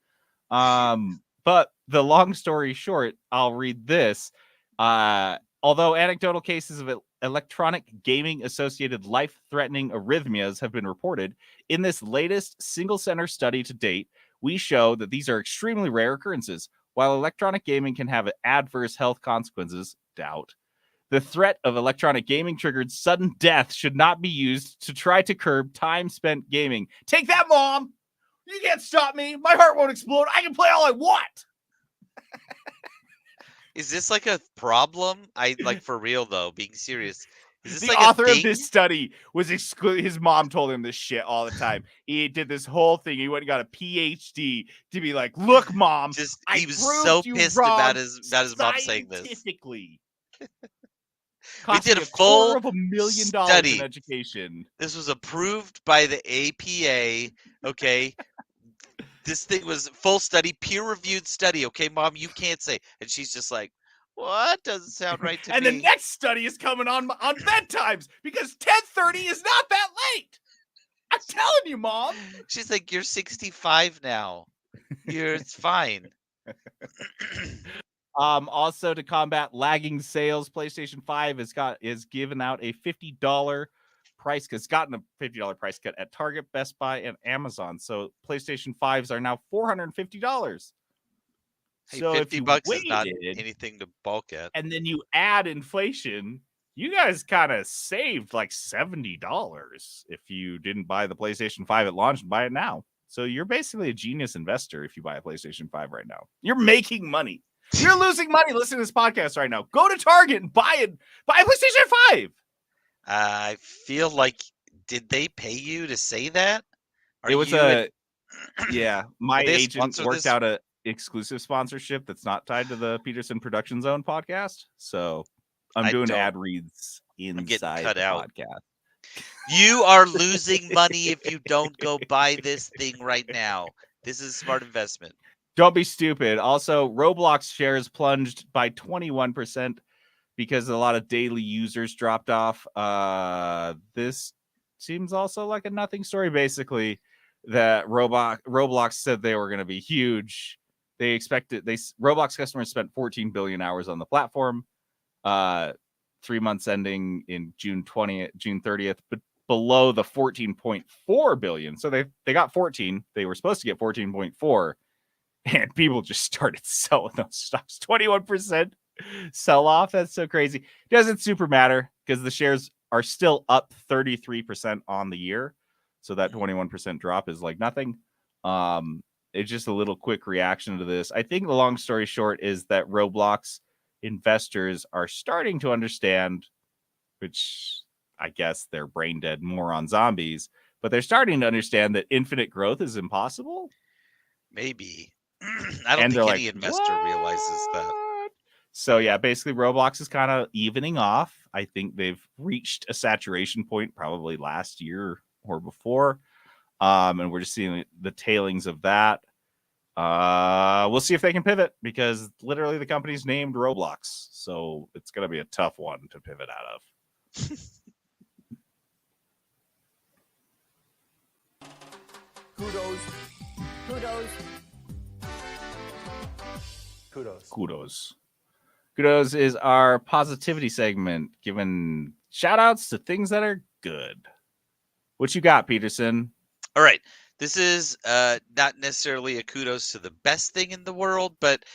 But the long story short, I'll read this. Although anecdotal cases of electronic gaming associated life-threatening arrhythmias have been reported, in this latest single-center study to date, we show that these are extremely rare occurrences. While electronic gaming can have adverse health consequences, the threat of electronic gaming triggered sudden death should not be used to try to curb time spent gaming. Take that, Mom! You can't stop me! My heart won't explode! I can play all I want! Is this like a problem? For real though, being serious. Is this the like author a thing? of this study was his mom told him this shit all the time. He did this whole thing. He went and got a PhD to be like, "Look, Mom, he was so pissed about his mom saying this. Scientifically, we did a full $250,000 in education. This was approved by the APA. Okay. This thing was full study, peer-reviewed study. Okay, Mom, you can't say. And she's just like, what? Doesn't sound right to me. And the next study is coming on bedtimes because 10:30 is not that late. I'm telling you, Mom. She's like, you're 65 now. It's fine. Also, to combat lagging sales, PlayStation 5 is given out a $50 price. It's gotten a $50 price cut at Target, Best Buy, and Amazon. So PlayStation 5s are now $450. Hey, so $50 is not anything to balk at. And then you add inflation, you guys kind of saved like $70 if you didn't buy the PlayStation 5 at launch and buy it now. So you're basically a genius investor if you buy a PlayStation 5 right now. You're making money. You're losing money listening to this podcast right now. Go to Target and buy a PlayStation 5. I feel like, did they pay you to say that? My agent worked out a exclusive sponsorship that's not tied to the Peterson Production Zone podcast. So I'm doing ad reads inside the podcast. You are losing money if you don't go buy this thing right now. This is a smart investment. Don't be stupid. Also, Roblox shares plunged by 21% because a lot of daily users dropped off. This seems also like a nothing story. Basically, that Roblox said they were going to be huge. They expected Roblox customers spent 14 billion hours on the platform. 3 months ending in June 30th, but below the 14.4 billion. So they got 14. They were supposed to get 14.4. And people just started selling those stocks. 21% sell off. That's so crazy. Doesn't super matter because the shares are still up 33% on the year. So that 21% drop is like nothing. It's just a little quick reaction to this. I think the long story short is that Roblox investors are starting to understand, which I guess they're brain dead more on zombies, but they're starting to understand that infinite growth is impossible. Maybe. I don't think any investor realizes that. So yeah, basically Roblox is kind of evening off. I think they've reached a saturation point probably last year or before. And we're just seeing the tailings of that. We'll see if they can pivot because literally the company's named Roblox. So it's going to be a tough one to pivot out of. Kudos. Kudos. Kudos. Kudos. Kudos is our positivity segment, giving shout outs to things that are good. What you got, Peterson? All right. This is not necessarily a kudos to the best thing in the world, but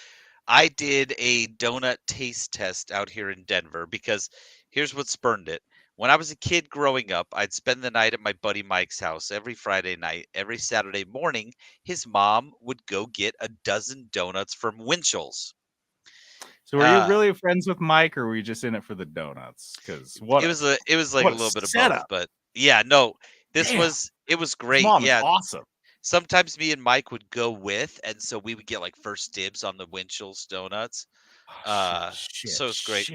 I did a donut taste test out here in Denver because here's what spurned it. When I was a kid growing up, I'd spend the night at my buddy Mike's house every Friday night. Every Saturday morning, his mom would go get a dozen donuts from Winchell's. So were you really friends with Mike, or were you just in it for the donuts? Because it was like a little bit of both, but yeah, no, it was great. Mom yeah, is awesome. Sometimes me and Mike would go with, and so we would get like first dibs on the Winchell's donuts. So it's great.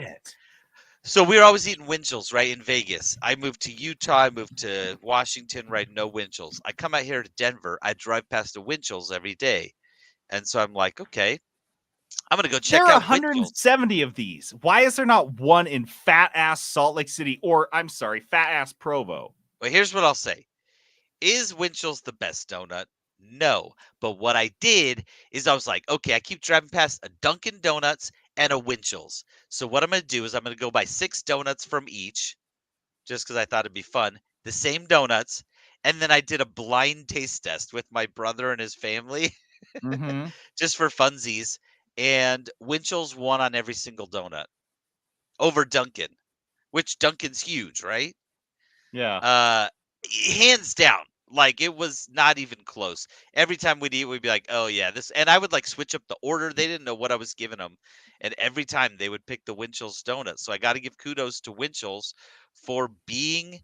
So we were always eating Winchell's, right, in Vegas. I moved to Utah. I moved to Washington, right? No Winchell's. I come out here to Denver. I drive past a Winchell's every day. And so I'm like, okay, I'm going to go check out There are 170 of these. Why is there not one in fat-ass Salt Lake City or, I'm sorry, fat-ass Provo? Well, here's what I'll say. Is Winchell's the best donut? No. But what I did is I was like, okay, I keep driving past a Dunkin' Donuts and a Winchell's. So what I'm going to do is I'm going to go buy 6 donuts from each, just because I thought it'd be fun. The same donuts. And then I did a blind taste test with my brother and his family, just for funsies. And Winchell's won on every single donut over Dunkin', which Dunkin's huge, right? Yeah. Hands down. Like, it was not even close. Every time we'd eat, we'd be like, oh, yeah, this. And I would like switch up the order. They didn't know what I was giving them. And every time they would pick the Winchell's donut. So I got to give kudos to Winchell's for being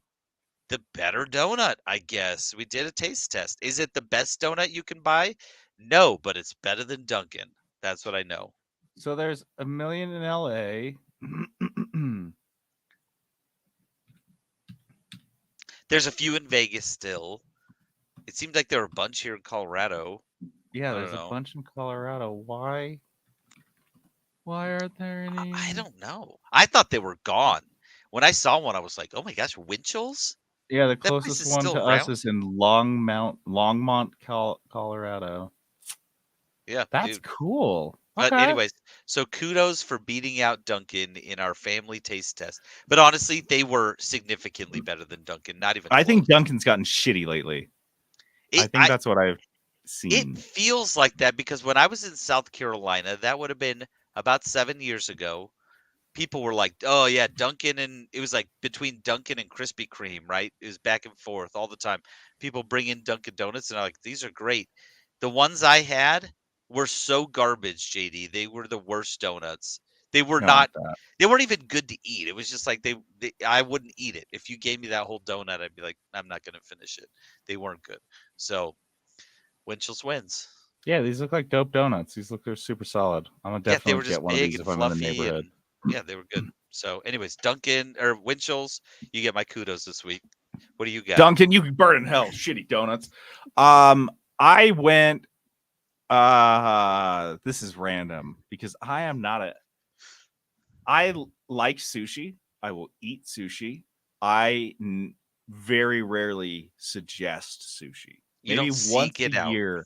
the better donut, I guess. We did a taste test. Is it the best donut you can buy? No, but it's better than Dunkin'. That's what I know. So there's a million in LA. There's a few in Vegas still. It seemed like there were a bunch here in Colorado. Yeah, there's a bunch in Colorado. Why aren't there any? I don't know. I thought they were gone. When I saw one, I was like, oh my gosh, Winchell's? Yeah, the closest one to us is in Longmont, Colorado. Yeah. That's cool. But anyways, so kudos for beating out Dunkin' in our family taste test. But honestly, they were significantly better than Dunkin'. Not even close. I think Dunkin's gotten shitty lately. I think that's what I've seen. It feels like that because when I was in South Carolina, that would have been about 7 years ago. People were like, oh, yeah, Dunkin', and it was like between Dunkin' and Krispy Kreme, right? It was back and forth all the time. People bring in Dunkin' Donuts, and I'm like, these are great. The ones I had were so garbage, JD. They were the worst donuts. They were they weren't even good to eat. It was just like I wouldn't eat it. If you gave me that whole donut, I'd be like, I'm not going to finish it. They weren't good. So Winchell's wins. Yeah, these look like dope donuts. They're super solid. I'm going to definitely get one of these if I'm in the neighborhood. Yeah, they were good. So anyways, Dunkin' or Winchell's, you get my kudos this week. What do you got? Dunkin', you can burn in hell. Shitty donuts. I went this is random because I like sushi. I will eat sushi. I very rarely suggest sushi. Maybe once a year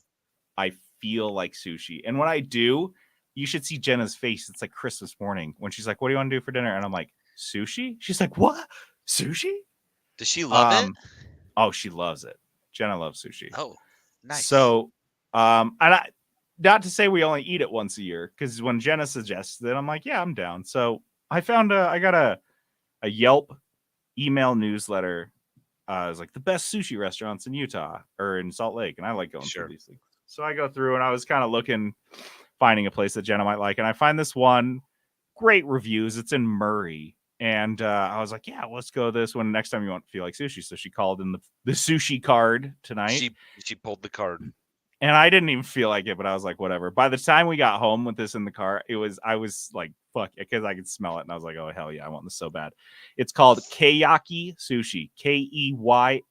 I feel like sushi. And when I do, you should see Jenna's face. It's like Christmas morning when she's like, what do you want to do for dinner? And I'm like, sushi? She's like, what? Sushi? Does she love it? Oh, she loves it. Jenna loves sushi. Oh, nice. So, not to say we only eat it once a year, because when Jenna suggests it, I'm like, yeah, I'm down. So I got a Yelp email newsletter. It was like the best sushi restaurants in Utah or in Salt Lake. And I like going through these things. So I go through and I was kind of finding a place that Jenna might like. And I find this one, great reviews. It's in Murray. And I was like, yeah, let's go this one next time you want to feel like sushi. So she called in the sushi card tonight. She pulled the card. And I didn't even feel like it, but I was like, whatever. By the time we got home with this in the car, I was like, fuck, because I could smell it. And I was like, oh, hell yeah, I want this so bad. It's called Keiyaki Sushi, Keyyaki.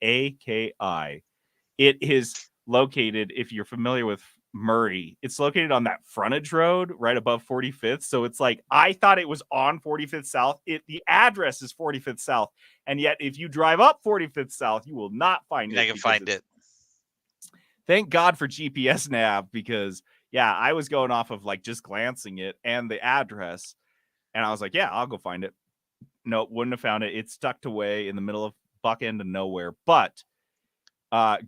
It is located, if you're familiar with Murray, it's located on that frontage road right above 45th. So it's like, I thought it was on 45th South. The address is 45th South. And yet, if you drive up 45th South, you will not find it. I can find it. Thank God for GPS nav, because yeah, I was going off of like just glancing it and the address, and I was like, yeah, I'll go find it. No, wouldn't have found it. It's tucked away in the middle of buck end of nowhere, but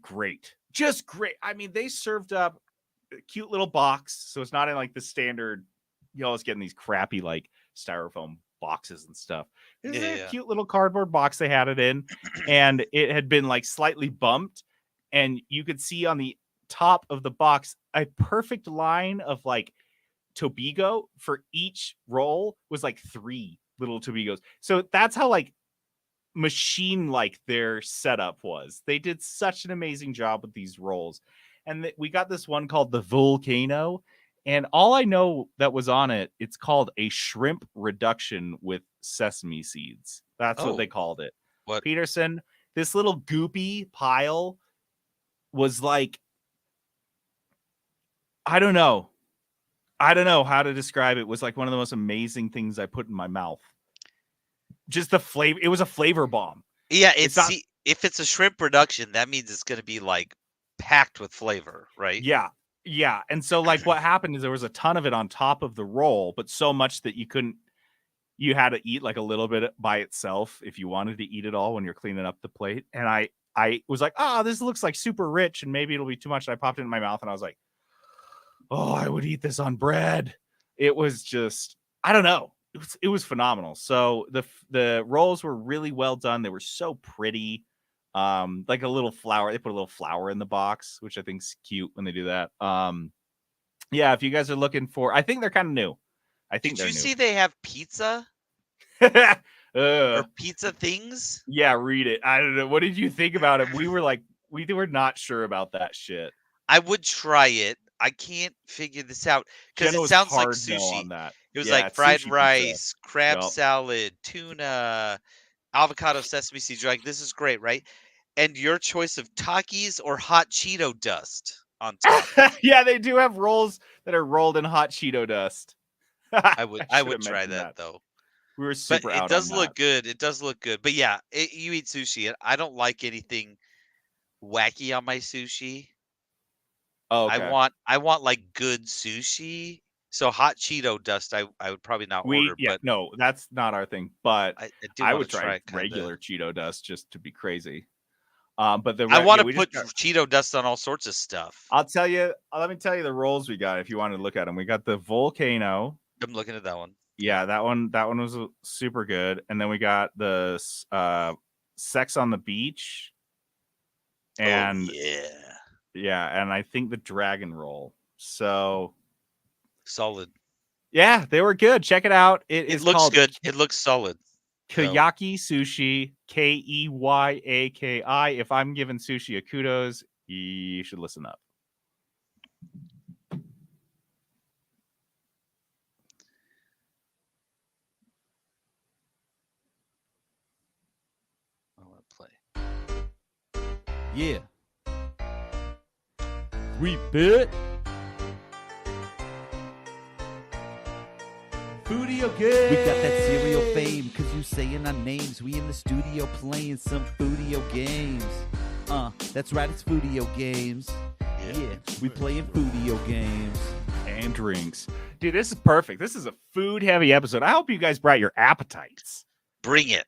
great, just great. I mean, they served up a cute little box, so it's not in like the standard, you always getting these crappy like styrofoam boxes and stuff. This is a cute little cardboard box they had it in, and it had been like slightly bumped. And you could see on the top of the box a perfect line of like Tobigo for each roll was like 3 little Tobigos. So that's how like machine like their setup was. They did such an amazing job with these rolls. And we got this one called the Volcano. And all I know that was on it, it's called a shrimp reduction with sesame seeds. That's what they called it. What? Peterson, this little goopy pile was like, I don't know how to describe it. It was like one of the most amazing things I put in my mouth. Just the flavor. It was a flavor bomb. Yeah, if it's a shrimp reduction, that means it's going to be like packed with flavor, right? Yeah. And so like what happened is there was a ton of it on top of the roll, but so much that you had to eat like a little bit by itself if you wanted to eat it all when you're cleaning up the plate. And I was like, this looks like super rich and maybe it'll be too much. And I popped it in my mouth and I was like, I would eat this on bread. It was just, I don't know. It was phenomenal. So the rolls were really well done. They were so pretty. Like a little flower. They put a little flower in the box, which I think's cute when they do that. Yeah, if you guys are looking for, I think they're kind of new. Did you see they have pizza? Or pizza things? Yeah, read it. I don't know. What did you think about it? We were not sure about that shit. I would try it. I can't figure this out because it sounds like sushi. On that. It was like fried rice, crab salad, tuna, avocado, sesame seeds. You're like, this is great, right? And your choice of Takis or hot Cheeto dust on top. Yeah, they do have rolls that are rolled in hot Cheeto dust. I would try that though. We were super out. It does look good. It does look good. But yeah, you eat sushi. I don't like anything wacky on my sushi. Oh, okay. I want like good sushi. So hot Cheeto dust, I would probably not order. Yeah, but no, that's not our thing. But I would try regular Cheeto dust just to be crazy. But I want to put Cheeto dust on all sorts of stuff. I'll tell you. Let me tell you the rolls we got. If you want to look at them, we got the Volcano. I'm looking at that one. Yeah, that one was super good. And then we got the Sex on the Beach. And yeah, and I think the Dragon Roll. So solid. Yeah, they were good. Check it out. It looks good. It looks solid. Keiyaki Sushi, Keyyaki. If I'm giving sushi a kudos, you should listen up. Yeah. 3-bit. Studio games. We got that cereal fame, cause you saying our names. We in the studio playing some Foodio games. That's right, it's Foodio games. Yeah, we playing Foodio games. And drinks. Dude, this is perfect. This is a food-heavy episode. I hope you guys brought your appetites. Bring it.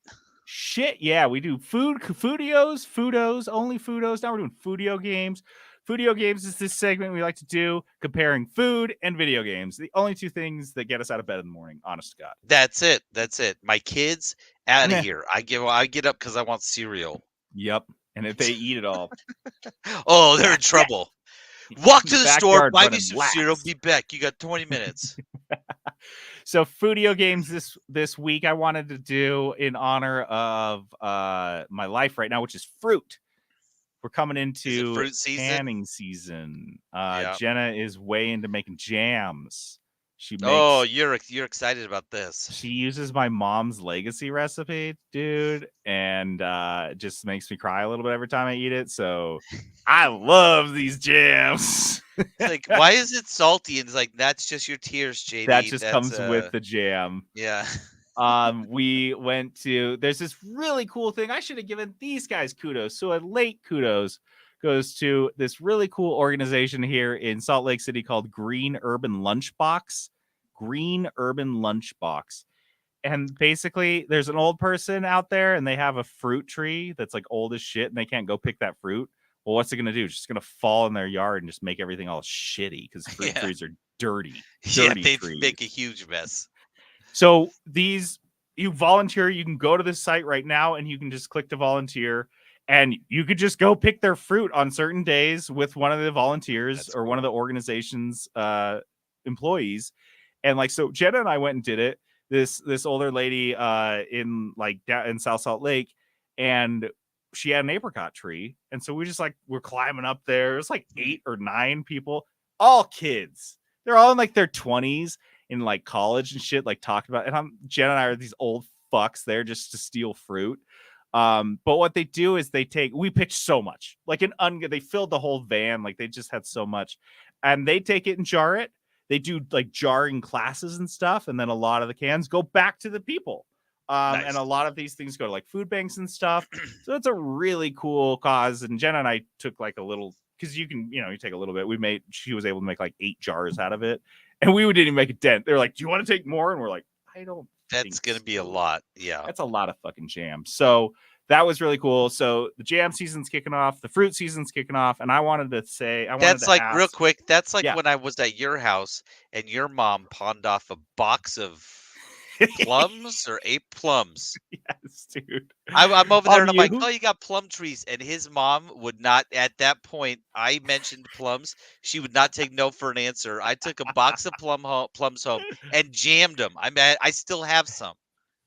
Shit, yeah, we do Foodos, only Foodos. Now we're doing Foodio games. Foodio games is this segment we like to do comparing food and video games. The only two things that get us out of bed in the morning, honest to God. That's it. My kids, out of here. I get up because I want cereal. Yep. And if they eat it all. They're in trouble. Walk to the store, buy me some cereal, be back. You got 20 minutes. So Foodio games this week I wanted to do in honor of my life right now, which is fruit. we're coming into fruit season? canning season. Yeah. Jenna is way into making jams. Oh, you're excited about this. She uses my mom's legacy recipe, dude, and it just makes me cry a little bit every time I eat it. So I love these jams. It's like, why is it salty? And it's like, that's just your tears, JD. That just comes with the jam. Yeah. We went to, there's this really cool thing. I should have given these guys kudos. So a late kudos goes to this really cool organization here in Salt Lake City called Green Urban Lunchbox. Green Urban Lunchbox. And basically there's an old person out there and they have a fruit tree that's like old as shit and they can't go pick that fruit. Well, what's it going to do? It's just going to fall in their yard and just make everything all shitty because fruit trees are dirty. Yeah, they make a huge mess. So you volunteer, you can go to this site right now and you can just click to volunteer and you could just go pick their fruit on certain days with one of the volunteers or one of the organization's employees. And like, so Jenna and I went and did it. This older lady in South Salt Lake, and she had an apricot tree. And so we just we're climbing up there. It was like 8 or 9 people, all kids. They're all in like their 20s in like college and shit, like talking about. And Jenna and I are these old fucks there just to steal fruit. But what they do is we picked so much, like they filled the whole van. Like they just had so much, and they take it and jar it. They do like jarring classes and stuff. And then a lot of the cans go back to the people. Nice. And a lot of these things go to like food banks and stuff. So it's a really cool cause. And Jenna and I took like a little, because you can, you take a little bit. She was able to make like 8 jars out of it. And we didn't even make a dent. They're like, do you want to take more? And we're like, I don't. That's going to be a lot. Yeah. That's a lot of fucking jam. So that was really cool. So the jam season's kicking off. The fruit season's kicking off. And I wanted to say, real quick. That's like when I was at your house and your mom pawned off a box of plums or 8 plums. Yes, dude. I'm over there and I'm like, oh, you got plum trees. And his mom would not, at that point, I mentioned plums. She would not take no for an answer. I took a box of plums home and jammed them. I still have some.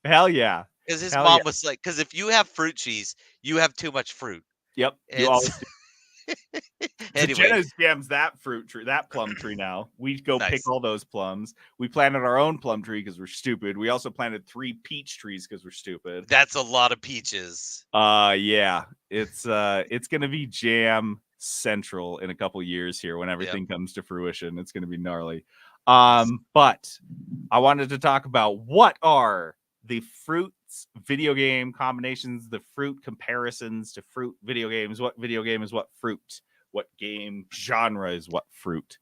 Hell yeah. Because his mom was like, because if you have fruit trees, you have too much fruit. Yep. You always do. Anyway. So Jenna jams that fruit tree, that plum tree now. We go pick all those plums. We planted our own plum tree because we're stupid. We also planted 3 peach trees because we're stupid. That's a lot of peaches. Yeah. It's gonna be jam central in a couple years here when everything comes to fruition. It's gonna be gnarly. But I wanted to talk about what are the fruits video game combinations, the fruit comparisons to fruit video games. What video game is what fruit? What game genre is what fruit?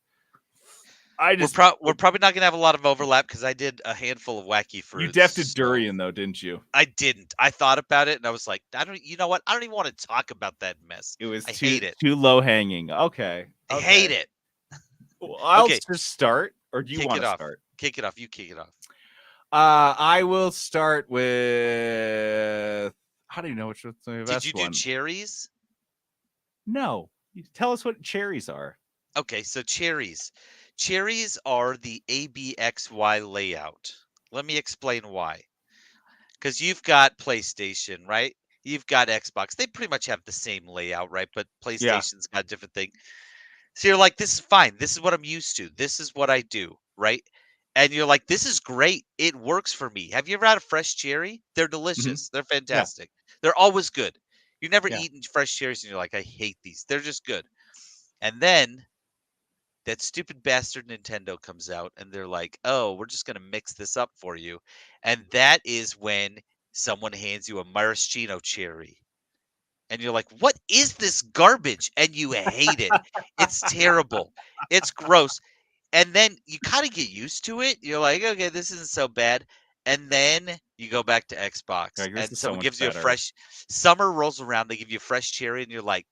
We're probably not gonna have a lot of overlap because I did a handful of wacky fruits. You defted durian though, didn't you? I didn't. I thought about it and I was like, you know what? I don't even want to talk about that mess. It was hate it. Too low hanging. Okay. I hate it. Well, I'll just start, or do you want to start? Kick it off. You kick it off. I will start with. How do you know which one's the best one? Did you do cherries? No. Tell us what cherries are. Okay, so cherries. Cherries are the ABXY layout. Let me explain why. Because you've got PlayStation, right? You've got Xbox. They pretty much have the same layout, right? But PlayStation's got a different thing. So you're like, this is fine. This is what I'm used to. This is what I do, right? And you're like, this is great. It works for me. Have you ever had a fresh cherry? They're delicious. They're fantastic. They're always good. You've never eaten fresh cherries and you're like, I hate these. They're just good. And then that stupid bastard Nintendo comes out and they're like, oh, we're just going to mix this up for you. And that is when someone hands you a maraschino cherry. And you're like, what is this garbage? And you hate it. It's terrible. It's gross. And then you kind of get used to it. You're like, okay, this isn't so bad. And then you go back to Xbox and someone gives you a fresh summer rolls around. They give you a fresh cherry and you're like,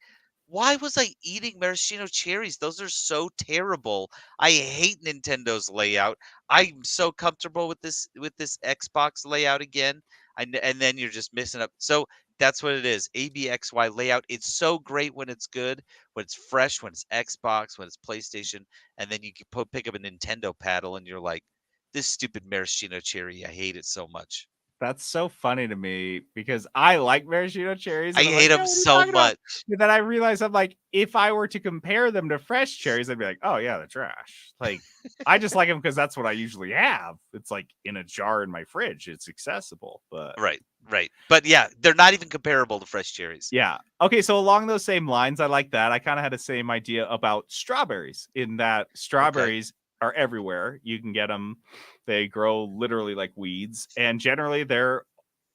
why was I eating maraschino cherries? Those are so terrible. I hate Nintendo's layout. I'm so comfortable with this Xbox layout again. And then you're just missing up. So that's what it is. ABXY layout. It's so great when it's good, when it's fresh, when it's Xbox, when it's PlayStation, and then you can pick up a Nintendo paddle and you're like, this stupid maraschino cherry. I hate it so much. That's so funny to me because I like maraschino cherries. I And I'm hate like, them "Yeah, what are you so talking about?" much. But then I realized I'm like, if I were to compare them to fresh cherries, I'd be like, oh yeah, they're trash. Like, I just like them because that's what I usually have. It's like in a jar in my fridge. It's accessible, but Right, right. But yeah, they're not even comparable to fresh cherries. yeah. Okay, so along those same lines, I like that. I kind of had the same idea about strawberries in that strawberries are everywhere. You can get them. They grow literally like weeds, and generally they're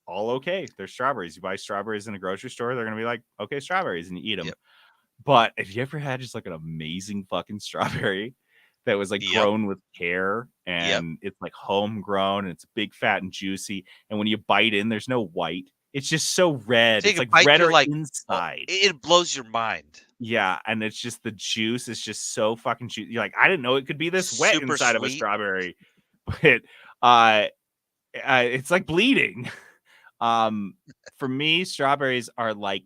all okay. They're strawberries. You buy strawberries in a grocery store, they're going to be like, okay, strawberries, and you eat them. Yep. But if you ever had just like an amazing fucking strawberry that was like Yep. grown with care and it's like homegrown and it's big, fat, and juicy, and when you bite in, there's no white. It's just so red. Take It's a like bite, you're redder like, oh, inside. it blows your mind. Yeah, and it's just the juice is just so fucking juicy. You're like, I didn't know it could be this wet Super inside of a sweet. strawberry, but it's like bleeding. For me, strawberries are like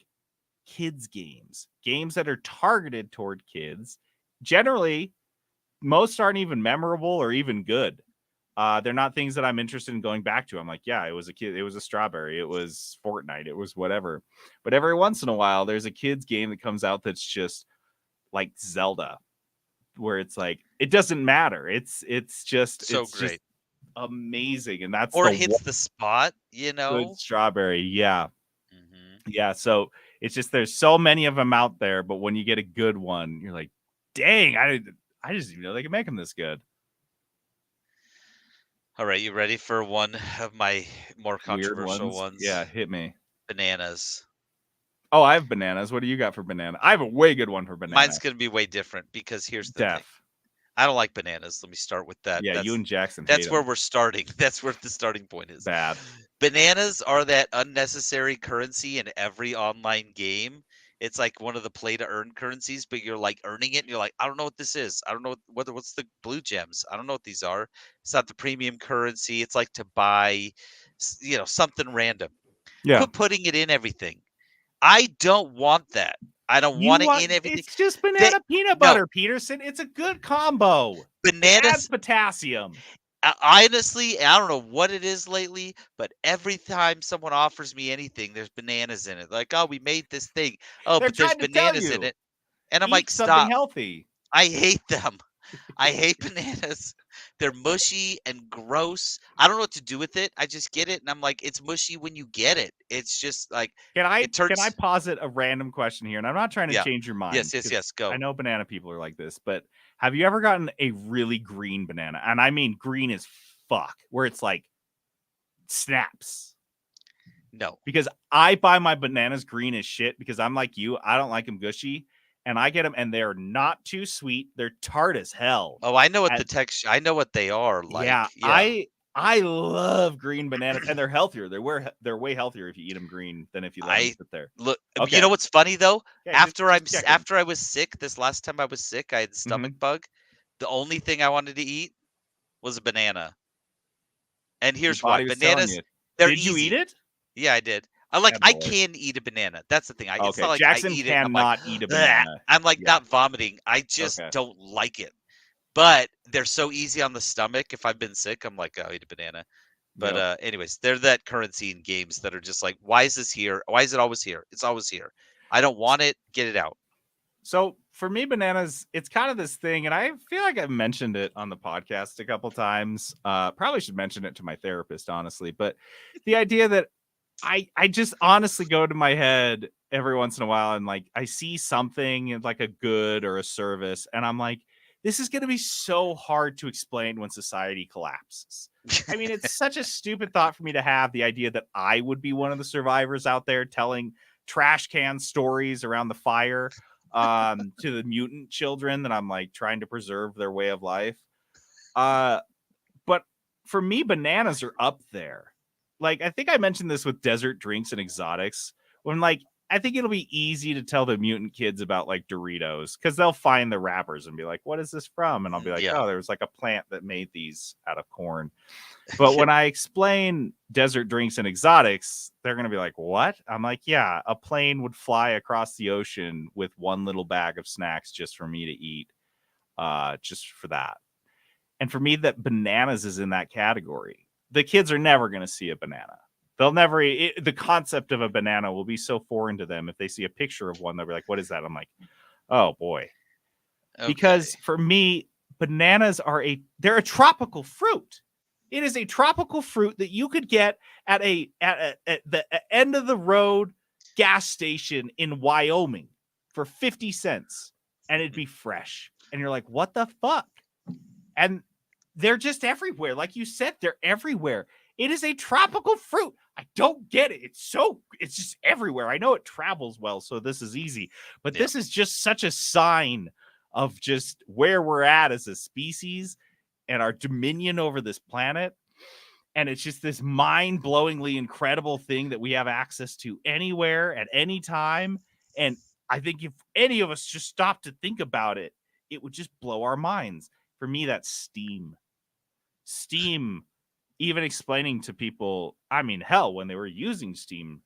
kids games that are targeted toward kids. Generally, most aren't even memorable or even good. They're not things that I'm interested in going back to. I'm like, yeah, it was a kid, it was a strawberry, it was Fortnite, it was whatever. But every once in a while, there's a kids game that comes out that's just like Zelda, where it's like it doesn't matter. It's just So great. amazing, and that's Or the hits the spot, you good know? strawberry. Yeah, Mhm. yeah. So it's just there's so many of them out there, but when you get a good one, you're like, dang, I just didn't even know they could make them this good. All right, you ready for one of my more Weird controversial ones. ones? Yeah, hit me. Bananas. Oh, I have bananas. What do you got for banana? I have a way good one for banana. Mine's going to be way different because here's the thing. Def. I don't like bananas. Let me start with that. Yeah, you and Jackson. That's hate where 'em. we're starting. That's where the starting point is. Bad. Bananas are that unnecessary currency in every online game. It's like one of the play to earn currencies, but you're like earning it and you're like, I don't know what this is. I don't know what's the blue gems. I don't know what these are. It's not the premium currency. It's like to buy something random. Yeah. Quit putting it in everything. I don't want that. I don't want it in everything. It's just banana peanut butter, Peterson. It's a good combo. It adds Bananas potassium. honestly, I don't know what it is lately, but every time someone offers me anything, there's bananas in it. Like, oh, we made this thing. Oh, They're but there's trying to tell bananas in you, it. And I'm eat like, something stop. healthy. I hate them. I hate bananas. They're mushy and gross. I don't know what to do with it. I just get it, and I'm like, it's mushy when you get it. It's just like Can I it turns. posit a random question here? And I'm not trying to Yeah. change your mind. Yes, yes, 'cause yes. Go. I know banana people are like this, but have you ever gotten a really green banana? And I mean green as fuck, where it's like snaps. No. Because I buy my bananas green as shit because I'm like you. I don't like them gushy. And I get them and they're not too sweet. They're tart as hell. Oh, I know what And- the texture. I know what they are like. yeah, I love green bananas and they're healthier. They're way healthier if you eat them green than if you let them sit there. look. Okay. You know what's funny though? Yeah, After I was sick, this last time I was sick, I had the stomach Mm-hmm. bug. The only thing I wanted to eat was a banana. And here's Your body why. was telling Bananas, you. they're Did you eat easy. it? Yeah, I did. I Good boy. can eat a banana. That's the thing. It's Okay, not like Jackson I eat it and I'm like, cannot eat a "Bleh." banana. I'm like Yeah. not vomiting. I just Okay. don't like it. But they're so easy on the stomach. If I've been sick, I'm like, I'll eat a banana. But Yep. anyways, they're that currency in games that are just like, why is this here? Why is it always here? It's always here. I don't want it. Get it out. So for me, bananas, it's kind of this thing, and I feel like I've mentioned it on the podcast a couple times. Probably should mention it to my therapist, honestly. But the idea that I just honestly go to my head every once in a while and like I see something like a good or a service, and I'm like, this is going to be so hard to explain when society collapses. I mean, it's such a stupid thought for me to have the idea that I would be one of the survivors out there telling trash can stories around the fire to the mutant children that I'm like trying to preserve their way of life. But for me, bananas are up there. Like, I think I mentioned this with desert drinks and exotics when like, I think it'll be easy to tell the mutant kids about like Doritos because they'll find the wrappers and be like, what is this from? And I'll be like, Yeah. oh, there was like a plant that made these out of corn. But when I explain desert drinks and exotics, they're going to be like, what? I'm like, yeah, a plane would fly across the ocean with one little bag of snacks just for me to eat, just for that. And for me, that bananas is in that category. The kids are never going to see a banana. They'll never the concept of a banana will be so foreign to them. If they see a picture of one, they'll be like, what is that? I'm like, oh boy. Okay. Because for me, bananas they're a tropical fruit. It is a tropical fruit that you could get at the end of the road gas station in Wyoming for 50 cents, and it'd be fresh. And you're like, what the fuck? And they're just everywhere. Like you said, they're everywhere. It is a tropical fruit. I don't get it. It's just everywhere. I know it travels well, so this is easy. But this is just such a sign of just where we're at as a species and our dominion over this planet. And it's just this mind-blowingly incredible thing that we have access to anywhere at any time. And I think if any of us just stopped to think about it, it would just blow our minds. For me, that's Steam. Steam, even explaining to people, I mean, hell, when they were using Steam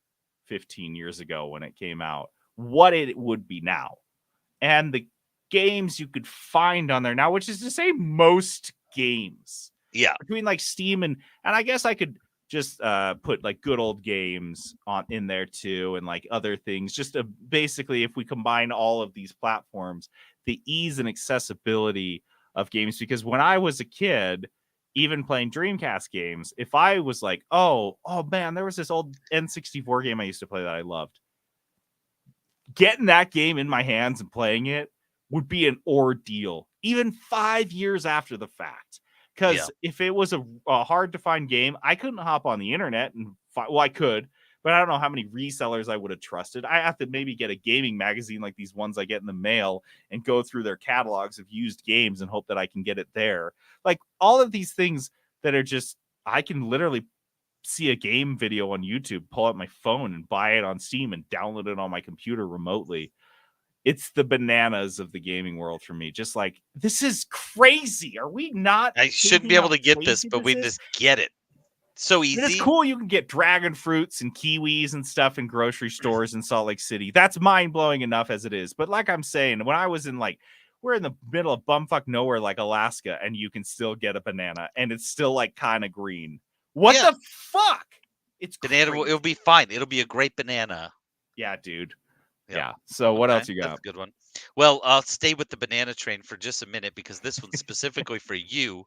15 years ago when it came out, what it would be now. And the games you could find on there now, which is to say most games. Yeah. Between like Steam and I guess I could just put like good old games in there too, and like other things. Just basically, if we combine all of these platforms, the ease and accessibility of games. Because when I was a kid, even playing Dreamcast games, if I was like, oh man, there was this old N64 game I used to play that I loved. Getting that game in my hands and playing it would be an ordeal, even 5 years after the fact. Because if it was a hard to find game, I couldn't hop on the internet and I could, but I don't know how many resellers I would have trusted. I have to maybe get a gaming magazine like these ones I get in the mail and go through their catalogs of used games and hope that I can get it there. Like all of these things that are just, I can literally see a game video on YouTube, pull out my phone and buy it on Steam and download it on my computer remotely. It's the bananas of the gaming world for me. Just like, this is crazy. Are we not? I shouldn't be able to get this, but we just get it. So easy. And it's cool. You can get dragon fruits and kiwis and stuff in grocery stores in Salt Lake City. That's mind blowing enough as it is. But like I'm saying, when I was in we're in the middle of bumfuck nowhere like Alaska, and you can still get a banana, and it's still like kind of green. What the fuck? It's banana. It'll be fine. It'll be a great banana. Yeah, dude. Yeah. So what else you got? That's a good one. Well, I'll stay with the banana train for just a minute because this one's specifically for you.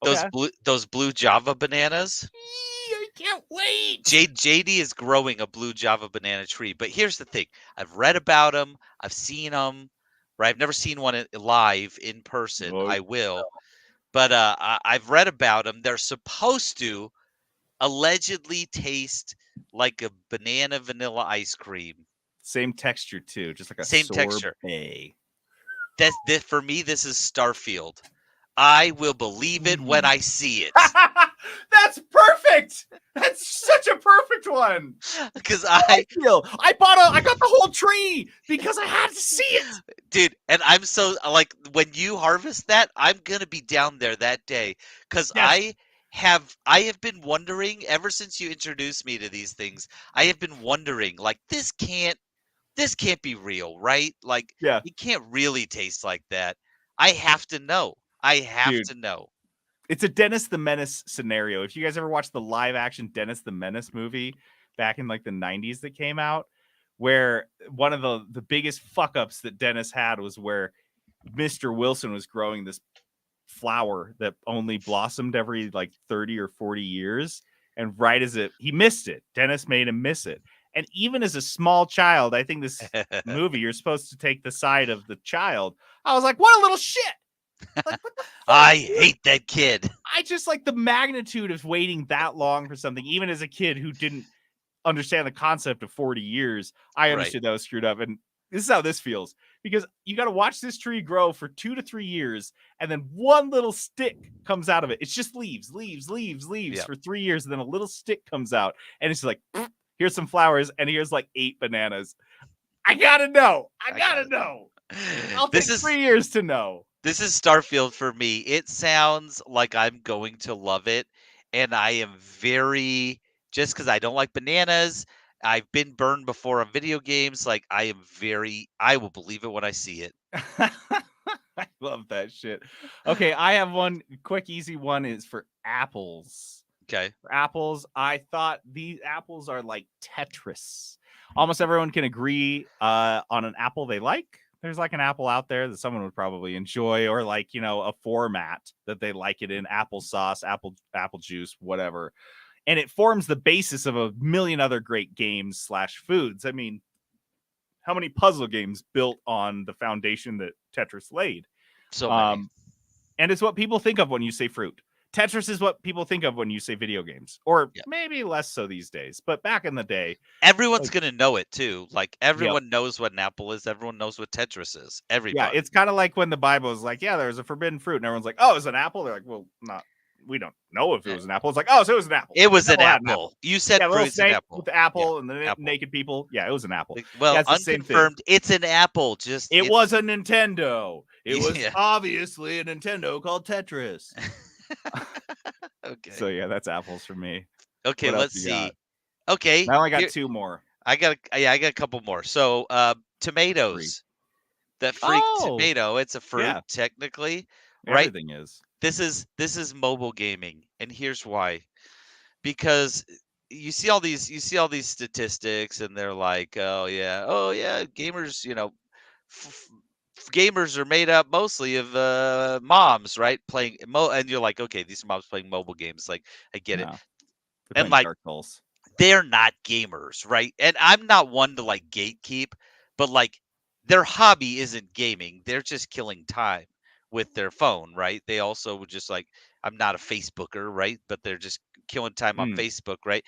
Those blue Java bananas. I can't wait. JD is growing a blue Java banana tree, but here's the thing: I've read about them, I've seen them. Right, I've never seen one live in person. I will, but I've read about them. They're supposed to allegedly taste like a banana vanilla ice cream. Same texture too, just like a same sorbet. Texture. This for me. This is Starfield. I will believe it when I see it. That's perfect. That's such a perfect one. Because I got the whole tree because I had to see it, dude. And I'm so like when you harvest that, I'm gonna be down there that day because I have been wondering ever since you introduced me to these things. I have been wondering like this can't be real, right? Like it can't really taste like that. I have to know. To know. It's a Dennis the Menace scenario. If you guys ever watched the live action Dennis the Menace movie back in like the 90s that came out, where one of the biggest fuck ups that Dennis had was where Mr. Wilson was growing this flower that only blossomed every like 30 or 40 years. And right as he missed it, Dennis made him miss it. And even as a small child, I think this movie, you're supposed to take the side of the child. I was like, what a little shit. Like, what the fuck, I hate that kid. I just like the magnitude of waiting that long for something, even as a kid who didn't understand the concept of 40 years. I understood that was screwed up. And this is how this feels, because you got to watch this tree grow for 2 to 3 years. And then one little stick comes out of it. It's just leaves for 3 years. And then a little stick comes out and it's like, here's some flowers. And here's like 8 bananas. I gotta know. I gotta know. I'll take 3 years to know. This is Starfield for me. It sounds like I'm going to love it. And I am just because I don't like bananas, I've been burned before on video games. Like I will believe it when I see it. I love that shit. Okay, I have one quick, easy one is for apples. Okay. For apples, I thought these apples are like Tetris. Almost everyone can agree on an apple they like. There's like an apple out there that someone would probably enjoy, or like, a format that they like it in: applesauce, apple juice, whatever. And it forms the basis of a million other great games / foods. I mean, how many puzzle games built on the foundation that Tetris laid? So many. And it's what people think of when you say fruit. Tetris is what people think of when you say video games, or maybe less so these days. But back in the day, Everyone's gonna know it too. Like everyone knows what an apple is. Everyone knows what Tetris is. Everybody. it's kind of like when the Bible is like, there's a forbidden fruit, and everyone's like, oh, it's an apple. They're like, well, not. We don't know if it was an apple. It's like, oh, so it was an apple. It was an had apple. You said little fruit's an snake apple. with the apple and the apple. naked people. Yeah, it was an apple. Well, That's the same thing. unconfirmed. It's an apple. It was a Nintendo. It was Yeah. obviously a Nintendo called Tetris. Okay. So yeah, that's apples for me. Okay, what else let's you see. got? Okay. I only got here- 2 more. I got a couple more. So tomatoes. That freak tomato. It's a fruit, yeah. technically. Right? Everything is. This is mobile gaming, and here's why. Because you see all these statistics, and they're like, oh yeah, gamers, gamers are made up mostly of moms, right? Playing and you're like, okay, these are moms playing mobile games. Like, I get it. No. And like, Dark Souls. they're not gamers, right? And I'm not one to like gatekeep, but like their hobby isn't gaming. They're just killing time with their phone, right? They also would just like, I'm not a Facebooker, right? But they're just killing time on Facebook, right?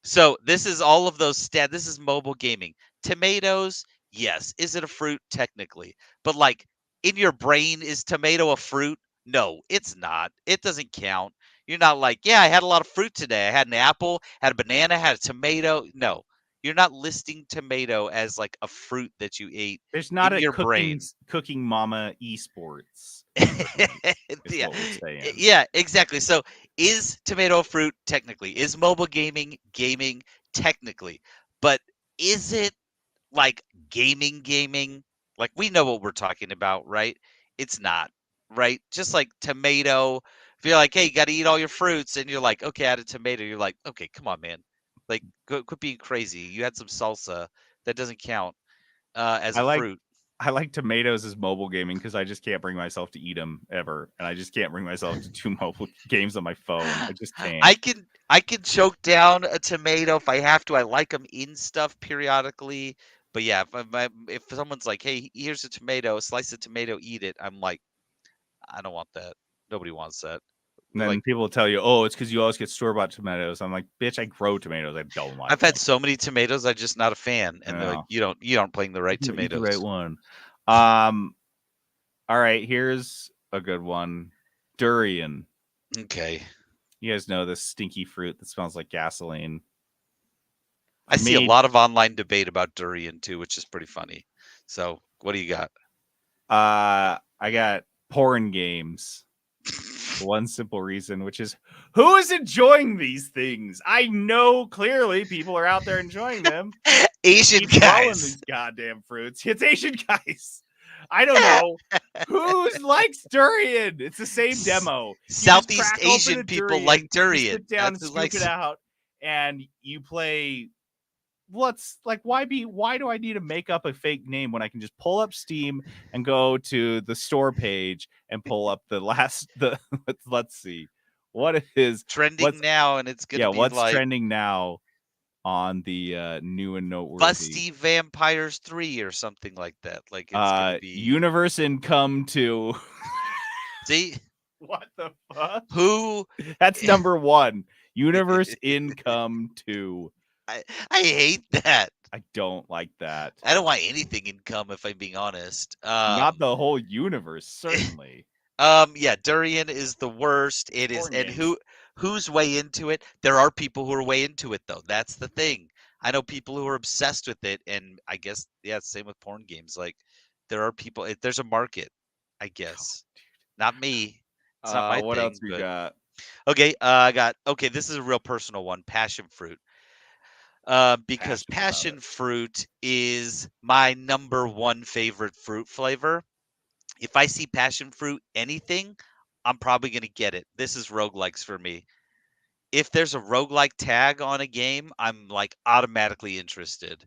So this is all of those this is mobile gaming. Tomatoes, yes. Is it a fruit? Technically. But like in your brain, is tomato a fruit? No, it's not. It doesn't count. You're not like, yeah, I had a lot of fruit today. I had an apple, had a banana, had a tomato. No, you're not listing tomato as like a fruit that you ate. There's not in a your brain. cooking mama esports. Yeah. What we're saying. Yeah, exactly. So is tomato a fruit? Technically. Is mobile gaming technically? But is it like gaming? Like, we know what we're talking about, right? It's not, right? Just like tomato. If you're like, hey, you got to eat all your fruits, and you're like, okay, add a tomato. You're like, okay, come on, man. Like, quit being crazy. You had some salsa. That doesn't count as a fruit. I like tomatoes as mobile gaming because I just can't bring myself to eat them ever, and I just can't bring myself to do mobile games on my phone. I just can't. I can choke down a tomato if I have to. I like them in stuff periodically, but yeah, if someone's like, "Hey, here's a tomato, slice of tomato, eat it," I'm like, I don't want that. Nobody wants that. And then people will tell you, "Oh, it's because you always get store-bought tomatoes." I'm like, "Bitch, I grow tomatoes. I don't like." I've had so many tomatoes, I'm just not a fan. And they're like, "You aren't playing the right tomatoes." The right one. All right, here's a good one. Durian. Okay. You guys know this stinky fruit that smells like gasoline. I see a lot of online debate about durian too, which is pretty funny. So, what do you got? I got porn games. One simple reason, which is, who is enjoying these things? I know clearly people are out there enjoying them. Asian guys. These goddamn fruits. It's Asian guys. I don't know who likes durian. It's the same demo. Southeast Asian people like durian. Sit down and scoop it out, and you play. Why do I need to make up a fake name when I can just pull up Steam and go to the store page and pull up let's see what is trending now, and it's gonna be what's like trending now on the new and noteworthy Busty Vampires 3 or something like that. Like, it's gonna be Universe Income 2. See, what the fuck? Who? That's number 1. Universe Income 2. I hate that. I don't like that. I don't want anything income, if I'm being honest. Not the whole universe, certainly. Yeah, durian is the worst. It is, and who's way into it? There are people who are way into it, though. That's the thing. I know people who are obsessed with it, and I guess same with porn games. Like, there are people. There's a market, I guess. Not me. It's not my what thing. Else you got? Okay, I got. Okay, this is a real personal one. Passion fruit. Because passion fruit is my number 1 favorite fruit flavor. If I see passion fruit anything, I'm probably going to get it. This is roguelikes for me. if there's a roguelike tag on a game, I'm like automatically interested.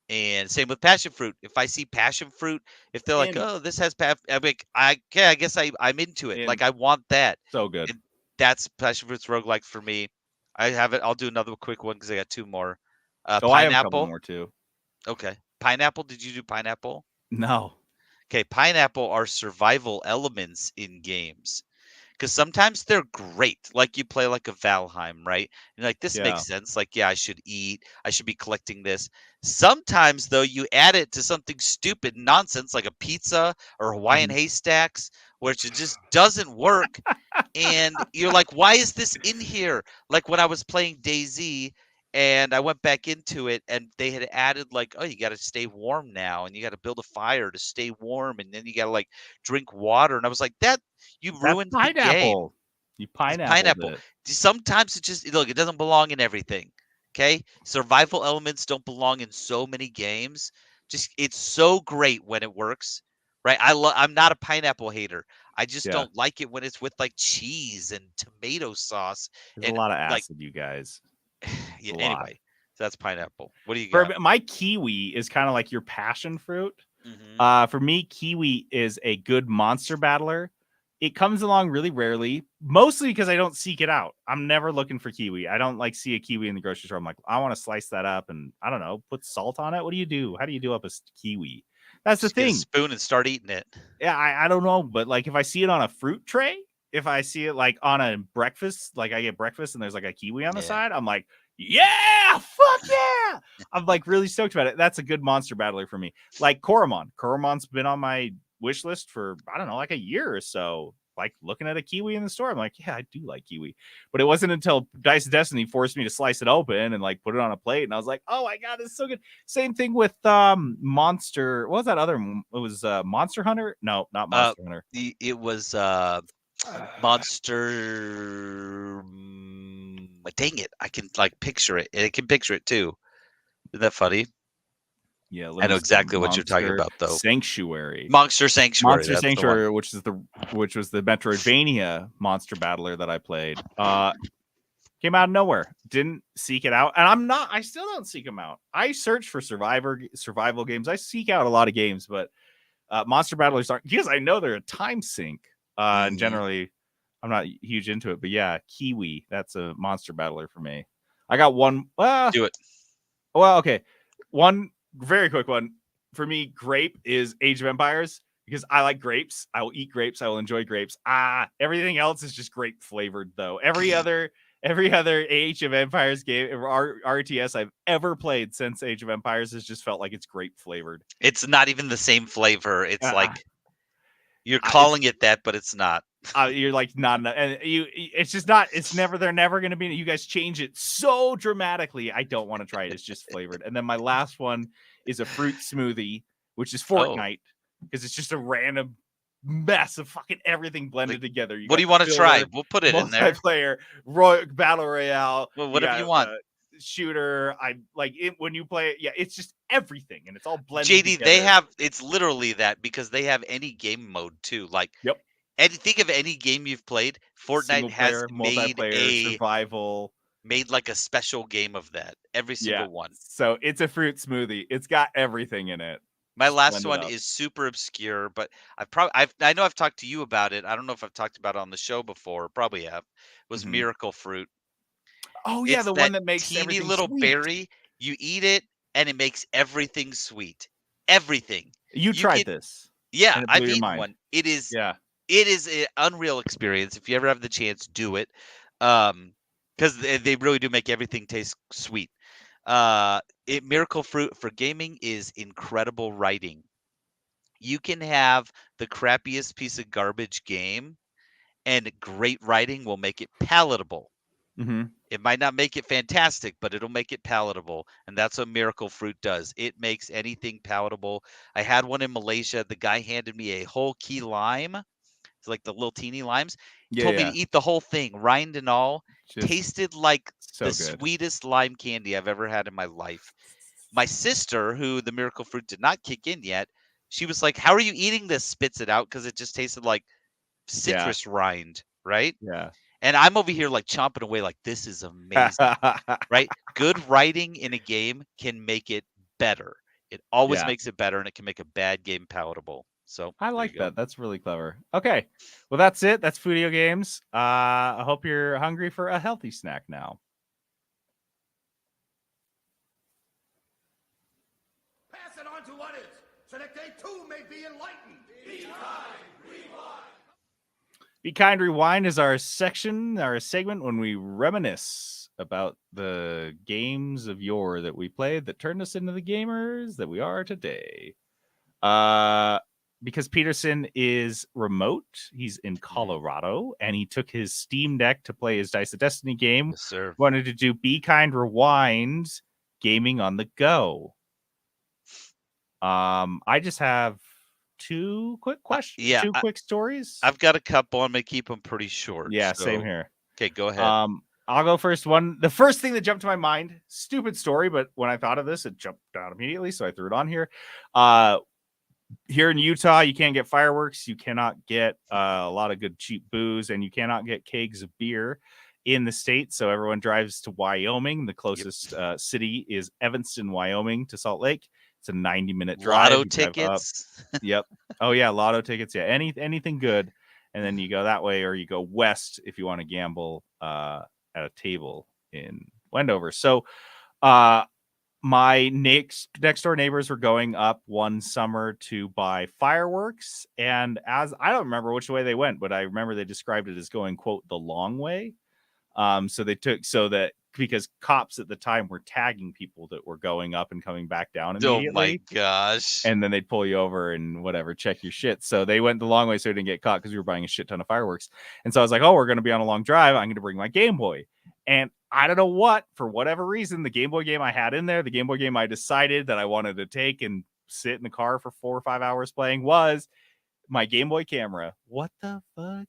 And same with passion fruit. If I see passion fruit, if they're like, In. "Oh, this has I'm like, I guess I'm into it. In. Like I want that." So good. And that's passion fruit's roguelike for me. I have it. I'll do another quick one because I got 2 more. Oh, I have a couple Pineapple. more too. Okay. Pineapple. Did you do pineapple? No. Okay. Pineapple are survival elements in games. Because sometimes they're great. Like you play like a Valheim, right? And like this Yeah. makes sense. Like, yeah, I should eat. I should be collecting this. Sometimes though, you add it to something stupid nonsense like a pizza or Hawaiian haystacks, which it just doesn't work. And you're like, why is this in here? Like when I was playing DayZ and I went back into it and they had added like, oh, you got to stay warm now and you got to build a fire to stay warm and then you got to like drink water. And I was like, that you ruined the game. Pineapple. You Pineapple. it. Sometimes it just look, it doesn't belong in everything. Okay, survival elements don't belong in so many games. Just it's so great when it works, right? I'm not a pineapple hater. I just Yeah. don't like it when it's with like cheese and tomato sauce. There's and a lot of like, acid, you guys. yeah, a lot. anyway, so that's pineapple. What do you For got? my kiwi is kind of like your passion fruit. Mhm. For me, kiwi is a good monster battler. It comes along really rarely, mostly because I don't seek it out. I'm never looking for kiwi. I don't like see a kiwi in the grocery store. I'm like, I want to slice that up and I don't know, put salt on it. What do you do? How do you do up a kiwi? That's Just the get a thing. spoon and start eating it. Yeah, I don't know, but like if I see it on a fruit tray, if I see it like on a breakfast, like I get breakfast and there's like a kiwi on the Yeah. side, I'm like, yeah, fuck yeah. I'm like really stoked about it. That's a good monster battler for me. Like Koromon. Koromon's been on my wish list for, I don't know, like a year or so. Like looking at a kiwi in the store, I'm like, yeah, I do like kiwi. But it wasn't until Dice of Destiny forced me to slice it open and like put it on a plate, and I was like, oh my god, it's so good. Same thing with Monster. What was that other? It was Monster Hunter. No, not Monster Hunter. It was Monster. Dang it! I can like picture it. I can picture it too. Isn't that funny? Yeah, I know exactly what you're talking about, though. Sanctuary. Monster Sanctuary. Monster that's the one. Sanctuary, which was the Metroidvania monster battler that I played. Came out of nowhere. Didn't seek it out, and I still don't seek them out. I search for survival games. I seek out a lot of games, but monster battlers aren't, because I know they're a time sink. And generally, I'm not huge into it. But yeah, kiwi. That's a monster battler for me. I got one. Do it. Well, okay. One very quick one for me. Grape is Age of Empires, because I like grapes. I will eat grapes. I will enjoy grapes. Everything else is just grape flavored though. Every other Age of Empires game or RTS I've ever played since Age of Empires has just felt like it's grape flavored. It's not even the same flavor. It's like you're calling it that, but it's not. You're like not enough, and it's just not. It's never. They're never going to be. You guys change it so dramatically. I don't want to try it. It's just flavored. And then my last one is a fruit smoothie, which is Fortnite, because it's just a random mess of fucking everything blended together. What do you want to try? We'll put it in there. Multiplayer, battle royale, well, whatever you want. Shooter. I like it when you play it. Yeah, it's just everything, and it's all blended. JD, together. they have. It's literally that, because they have any game mode too. Like, yep. And think of any game you've played. Fortnite has made survival. Made like a special game of that. Every single one. So it's a fruit smoothie. It's got everything in it. My last one is super obscure, but I know I've talked to you about it. I don't know if I've talked about it on the show before. Probably have. Was Miracle Fruit. Oh yeah, it's the one that makes teeny little sweet. berry. You eat it and it makes everything sweet. Everything. You tried this. Yeah, I've eaten one. It is. Yeah. It is an unreal experience. If you ever have the chance, do it. Because they really do make everything taste sweet. Miracle Fruit for gaming is incredible writing. You can have the crappiest piece of garbage game, and great writing will make it palatable. Mm-hmm. It might not make it fantastic, but it'll make it palatable. And that's what Miracle Fruit does. It makes anything palatable. I had one in Malaysia. The guy handed me a whole key lime. It's like the little teeny limes. Told me to eat the whole thing, rind and all. Just tasted like the sweetest lime candy I've ever had in my life. My sister, who the Miracle Fruit did not kick in yet, she was like, how are you eating this? Spits it out, because it just tasted like citrus rind, right? Yeah. And I'm over here like chomping away like this is amazing, right? Good writing in a game can make it better. It always Yeah. makes it better, and it can make a bad game palatable. So I there like you go. that. That's really clever. Okay. Well, that's it. That's Foodio Games. I hope you're hungry for a healthy snack now. Pass it on to others, so that they too may be enlightened. Be Kind Rewind is our segment when we reminisce about the games of yore that we played that turned us into the gamers that we are today. Because Peterson is remote, he's in Colorado, and he took his Steam Deck to play his Dice of Destiny game. Yes, sir. Wanted to do Be Kind Rewind gaming on the go. I just have two quick questions, yeah, two quick stories. I've got a couple. I'm gonna keep them pretty short. Yeah, same so- here. Okay, go ahead. I'll go first. The first thing that jumped to my mind, stupid story, but when I thought of this, it jumped out immediately, so I threw it on here. Here in Utah, you can't get fireworks, you cannot get a lot of good cheap booze, and you cannot get kegs of beer in the state. So everyone drives to Wyoming. The closest city is Evanston, Wyoming, to Salt Lake. It's a 90-minute drive. Lotto You drive up. tickets. Yep. Oh yeah, lotto tickets. Yeah, anything good, and then you go that way, or you go west if you want to gamble at a table in Wendover. So, my next door neighbors were going up one summer to buy fireworks, and as I don't remember which way they went, but I remember they described it as going, quote, the long way. So they took that because cops at the time were tagging people that were going up and coming back down immediately. Oh my gosh. And then they'd pull you over and whatever, check your shit. So they went the long way so we didn't get caught because we were buying a shit ton of fireworks. And so I was like, oh, we're going to be on a long drive. I'm going to bring my Game Boy. And I don't know what, for whatever reason, the Game Boy game I had in there, the Game Boy game I decided that I wanted to take and sit in the car for 4 or 5 hours playing was my Game Boy camera. What the fuck?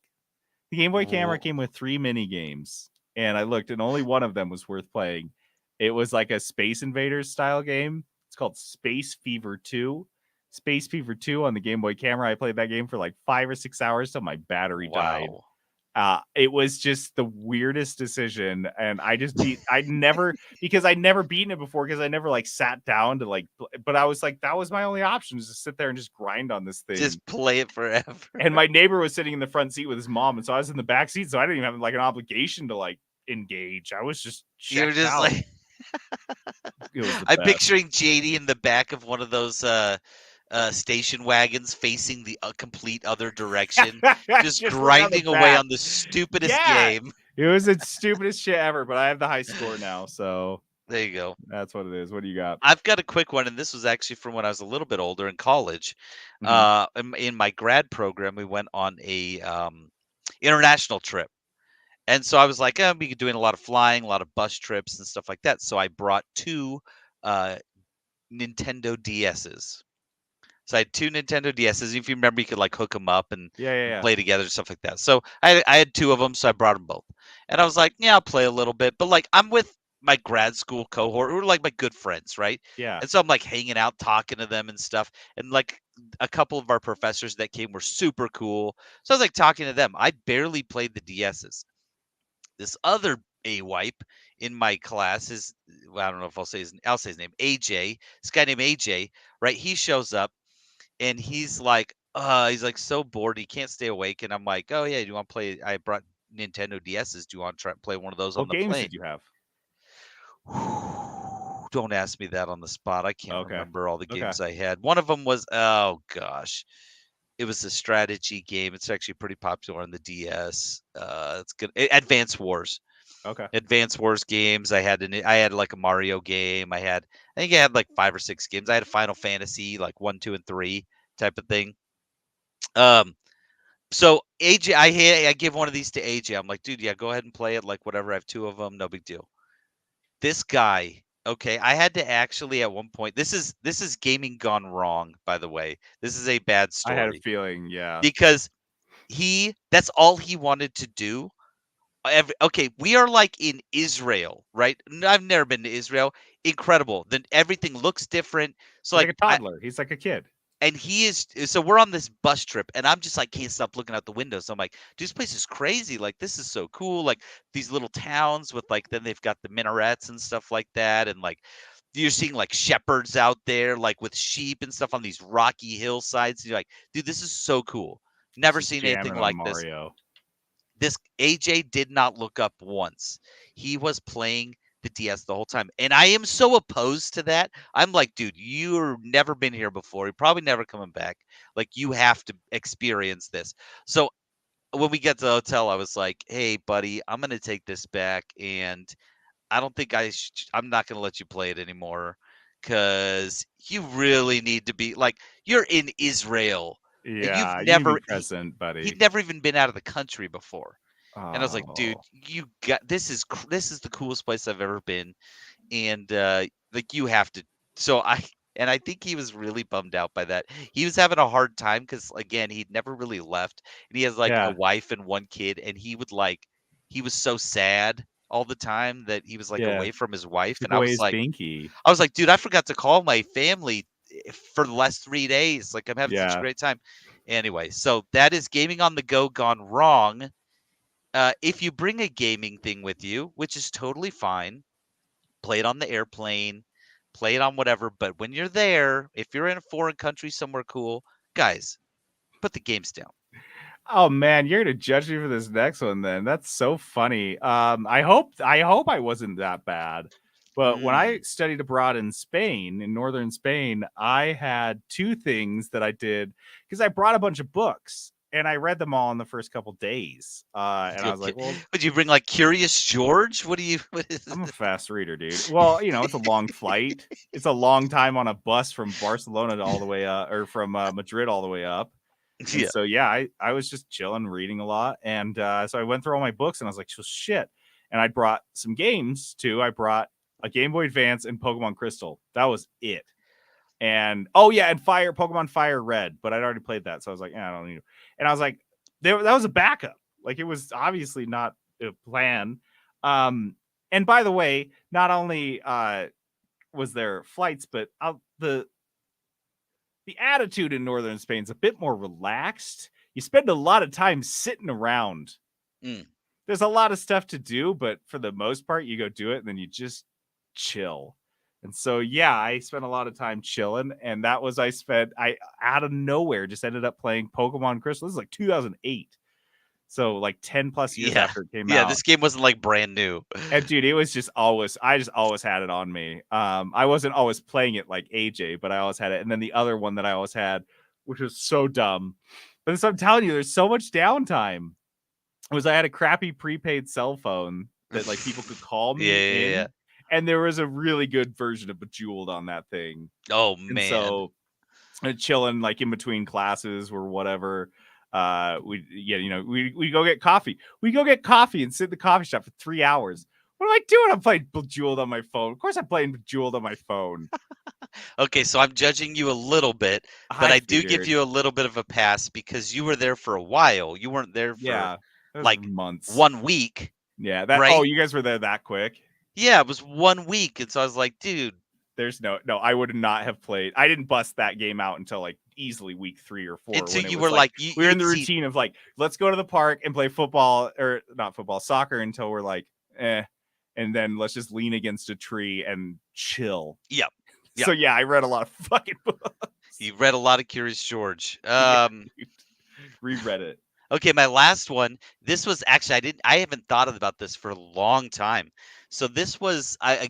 The Game Boy camera came with 3 mini games. And I looked, and only one of them was worth playing. It was like a Space Invaders style game. It's called Space Fever 2. Space Fever 2 on the Game Boy camera. I played that game for like 5 or 6 hours till my battery died. It was just the weirdest decision. And I'd never beaten it before because I never like sat down to but I was like, that was my only option, is to sit there and just grind on this thing. Just play it forever. And my neighbor was sitting in the front seat with his mom. And so I was in the back seat. So I didn't even have like an obligation to like engage. I was just You were just out. like, I'm picturing JD in the back of one of those station wagons facing the complete other direction, just grinding away on the stupidest game. It was the stupidest shit ever, but I have the high score now, so there you go. That's what it is. What do you got? I've got a quick one, and this was actually from when I was a little bit older in college. In my grad program, we went on a international trip. And so I was like, we could doing a lot of flying, a lot of bus trips and stuff like that. So I brought 2 Nintendo DSs. So I had 2 Nintendo DSs. If you remember, you could like hook them up and play together and stuff like that. So I had 2 of them, so I brought them both. And I was like, yeah, I'll play a little bit. But like, I'm with my grad school cohort who are like my good friends, right? Yeah. And so I'm like hanging out, talking to them and stuff. And like a couple of our professors that came were super cool. So I was like talking to them. I barely played the DSs. This other A-wipe in my class is, well, I don't know if I'll say his name, AJ. This guy named AJ, right? He shows up and he's like so bored he can't stay awake. And I'm like, oh yeah, do you want to play? I brought Nintendo DSs. Do you want to try to play one of those on the plane? What games did you have? Don't ask me that on the spot. I can't remember all the games I had. One of them was, oh gosh, it was a strategy game. It's actually pretty popular on the DS. It's good. Advance Wars. Okay. Advance Wars games. I had like a Mario game. I think I had like 5 or 6 games. I had a Final Fantasy like 1, 2, and 3 type of thing. So AJ, I give one of these to AJ. I'm like, dude, yeah, go ahead and play it. Like whatever. I have 2 of them. No big deal. This guy. Okay, I had to actually at one point. This is gaming gone wrong, by the way. This is a bad story. I had a feeling, yeah. Because that's all he wanted to do. Okay, we are like in Israel, right? I've never been to Israel. Incredible. Then everything looks different. So like a toddler. He's like a kid. And he is so we're on this bus trip, and I'm just like can't stop looking out the window. So I'm like, dude, this place is crazy. Like this is so cool. Like these little towns with like then they've got the minarets and stuff like that, and like you're seeing like shepherds out there, like with sheep and stuff on these rocky hillsides. And you're like, dude, this is so cool. Never Just seen jamming anything on like this. Mario. This AJ did not look up once. He was playing the DS the whole time. And I am so opposed to that. I'm like, dude, you've never been here before. You're probably never coming back. Like, you have to experience this. So when we get to the hotel, I was like, hey, buddy, I'm going to take this back. And I don't think I'm not going to let you play it anymore because you really need to be like, you're in Israel. And Yeah, you've you need to never, be present, buddy. he'd never even been out of the country before. And I was like, dude, Oh. you got this is the coolest place I've ever been, and like you have to. So I think he was really bummed out by that. He was having a hard time because again he'd never really left, and he has like Yeah. a wife and one kid, and he was so sad all the time that he was like Yeah. away from his wife, Took and I away was his like, binky. dude, I forgot to call my family for the last 3 days. Like I'm having such a Yeah. great time. Anyway, so that is gaming on the go gone wrong. If you bring a gaming thing with you, which is totally fine, play it on the airplane, play it on whatever. But when you're there, if you're in a foreign country somewhere cool, guys, put the games down. Oh man, you're gonna judge me for this next one then. That's so funny. I hope I wasn't that bad. But when I studied abroad in Spain, in northern Spain, I had two things that I did because I brought a bunch of books and I read them all in the first couple days. And I was like, well, would you bring like Curious George? What is I'm a fast reader, dude. Well, it's a long flight. It's a long time on a bus from Barcelona to all the way up, or from Madrid all the way up. And Yeah. so yeah, I was just chilling, reading a lot, and so I went through all my books, and I was like, well, shit. And I brought some games too. I brought a Game Boy Advance and Pokemon Crystal. That was it. And oh yeah, and Pokemon Fire Red, but I'd already played that, so I was like, I don't need it. And I was like, that was a backup. Like it was obviously not a plan. And by the way, not only was there flights, but the attitude in northern Spain is a bit more relaxed. You spend a lot of time sitting around. There's a lot of stuff to do, but for the most part, you go do it and then you just chill. And so, yeah, I spent a lot of time chilling, and that was I out of nowhere just ended up playing Pokemon Crystal. This is like 2008. So like 10 plus years after it came out. Yeah, this game wasn't like brand new. And dude, it was just I just always had it on me. I wasn't always playing it like AJ, but I always had it. And then the other one that I always had, which was so dumb. But so I'm telling you, there's so much downtime. Was I had a crappy prepaid cell phone that like people could call me Yeah. And there was a really good version of Bejeweled on that thing. Oh And man. so chilling like in between classes or whatever. We go get coffee. We go get coffee and sit in the coffee shop for 3 hours. What am I doing? I'm playing Bejeweled on my phone. Of course I'm playing Bejeweled on my phone. Okay, so I'm judging you a little bit, but I do give figured. you a little bit of a pass because you were there for a while. You weren't there for Yeah, that was like months. 1 week. Yeah, that right? Oh, you guys were there that quick? Yeah, it was 1 week, and so I was like, dude, There's no, I would not have played. I didn't bust that game out until like easily week 3 or 4. until when it you was were like, we were in the you'd see- routine of like, let's go to the park and play football, or not football, soccer, until we're like, and then let's just lean against a tree and chill. Yep. So yeah, I read a lot of fucking books. You read a lot of Curious George. Reread it. Okay, my last one. This was actually I haven't thought about this for a long time. So this was I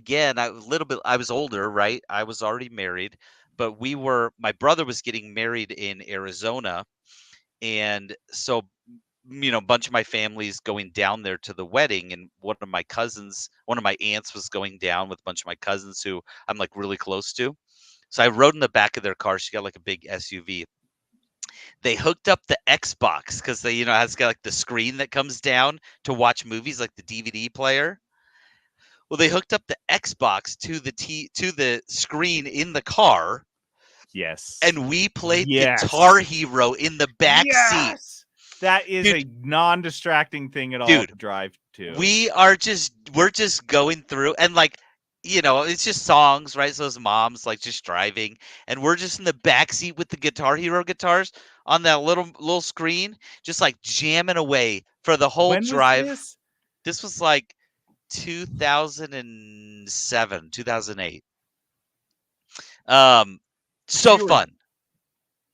was older, right? I was already married, but my brother was getting married in Arizona, and so a bunch of my family's going down there to the wedding, and one of my aunts was going down with a bunch of my cousins who I'm like really close to. So I rode in the back of their car. She got like a big SUV. They hooked up the Xbox because they, has got like the screen that comes down to watch movies, like the DVD player. Well, they hooked up the Xbox to the screen in the car. Yes. And we played Yes. Guitar Hero in the back seat. That is Dude. a non-distracting thing at all Dude, to drive to. We're just going through, and like it's just songs, right? So his mom's like just driving, and we're just in the back seat with the Guitar Hero guitars on that little screen, just like jamming away for the whole When was drive. this? This was like 2007, 2008. So You were- fun.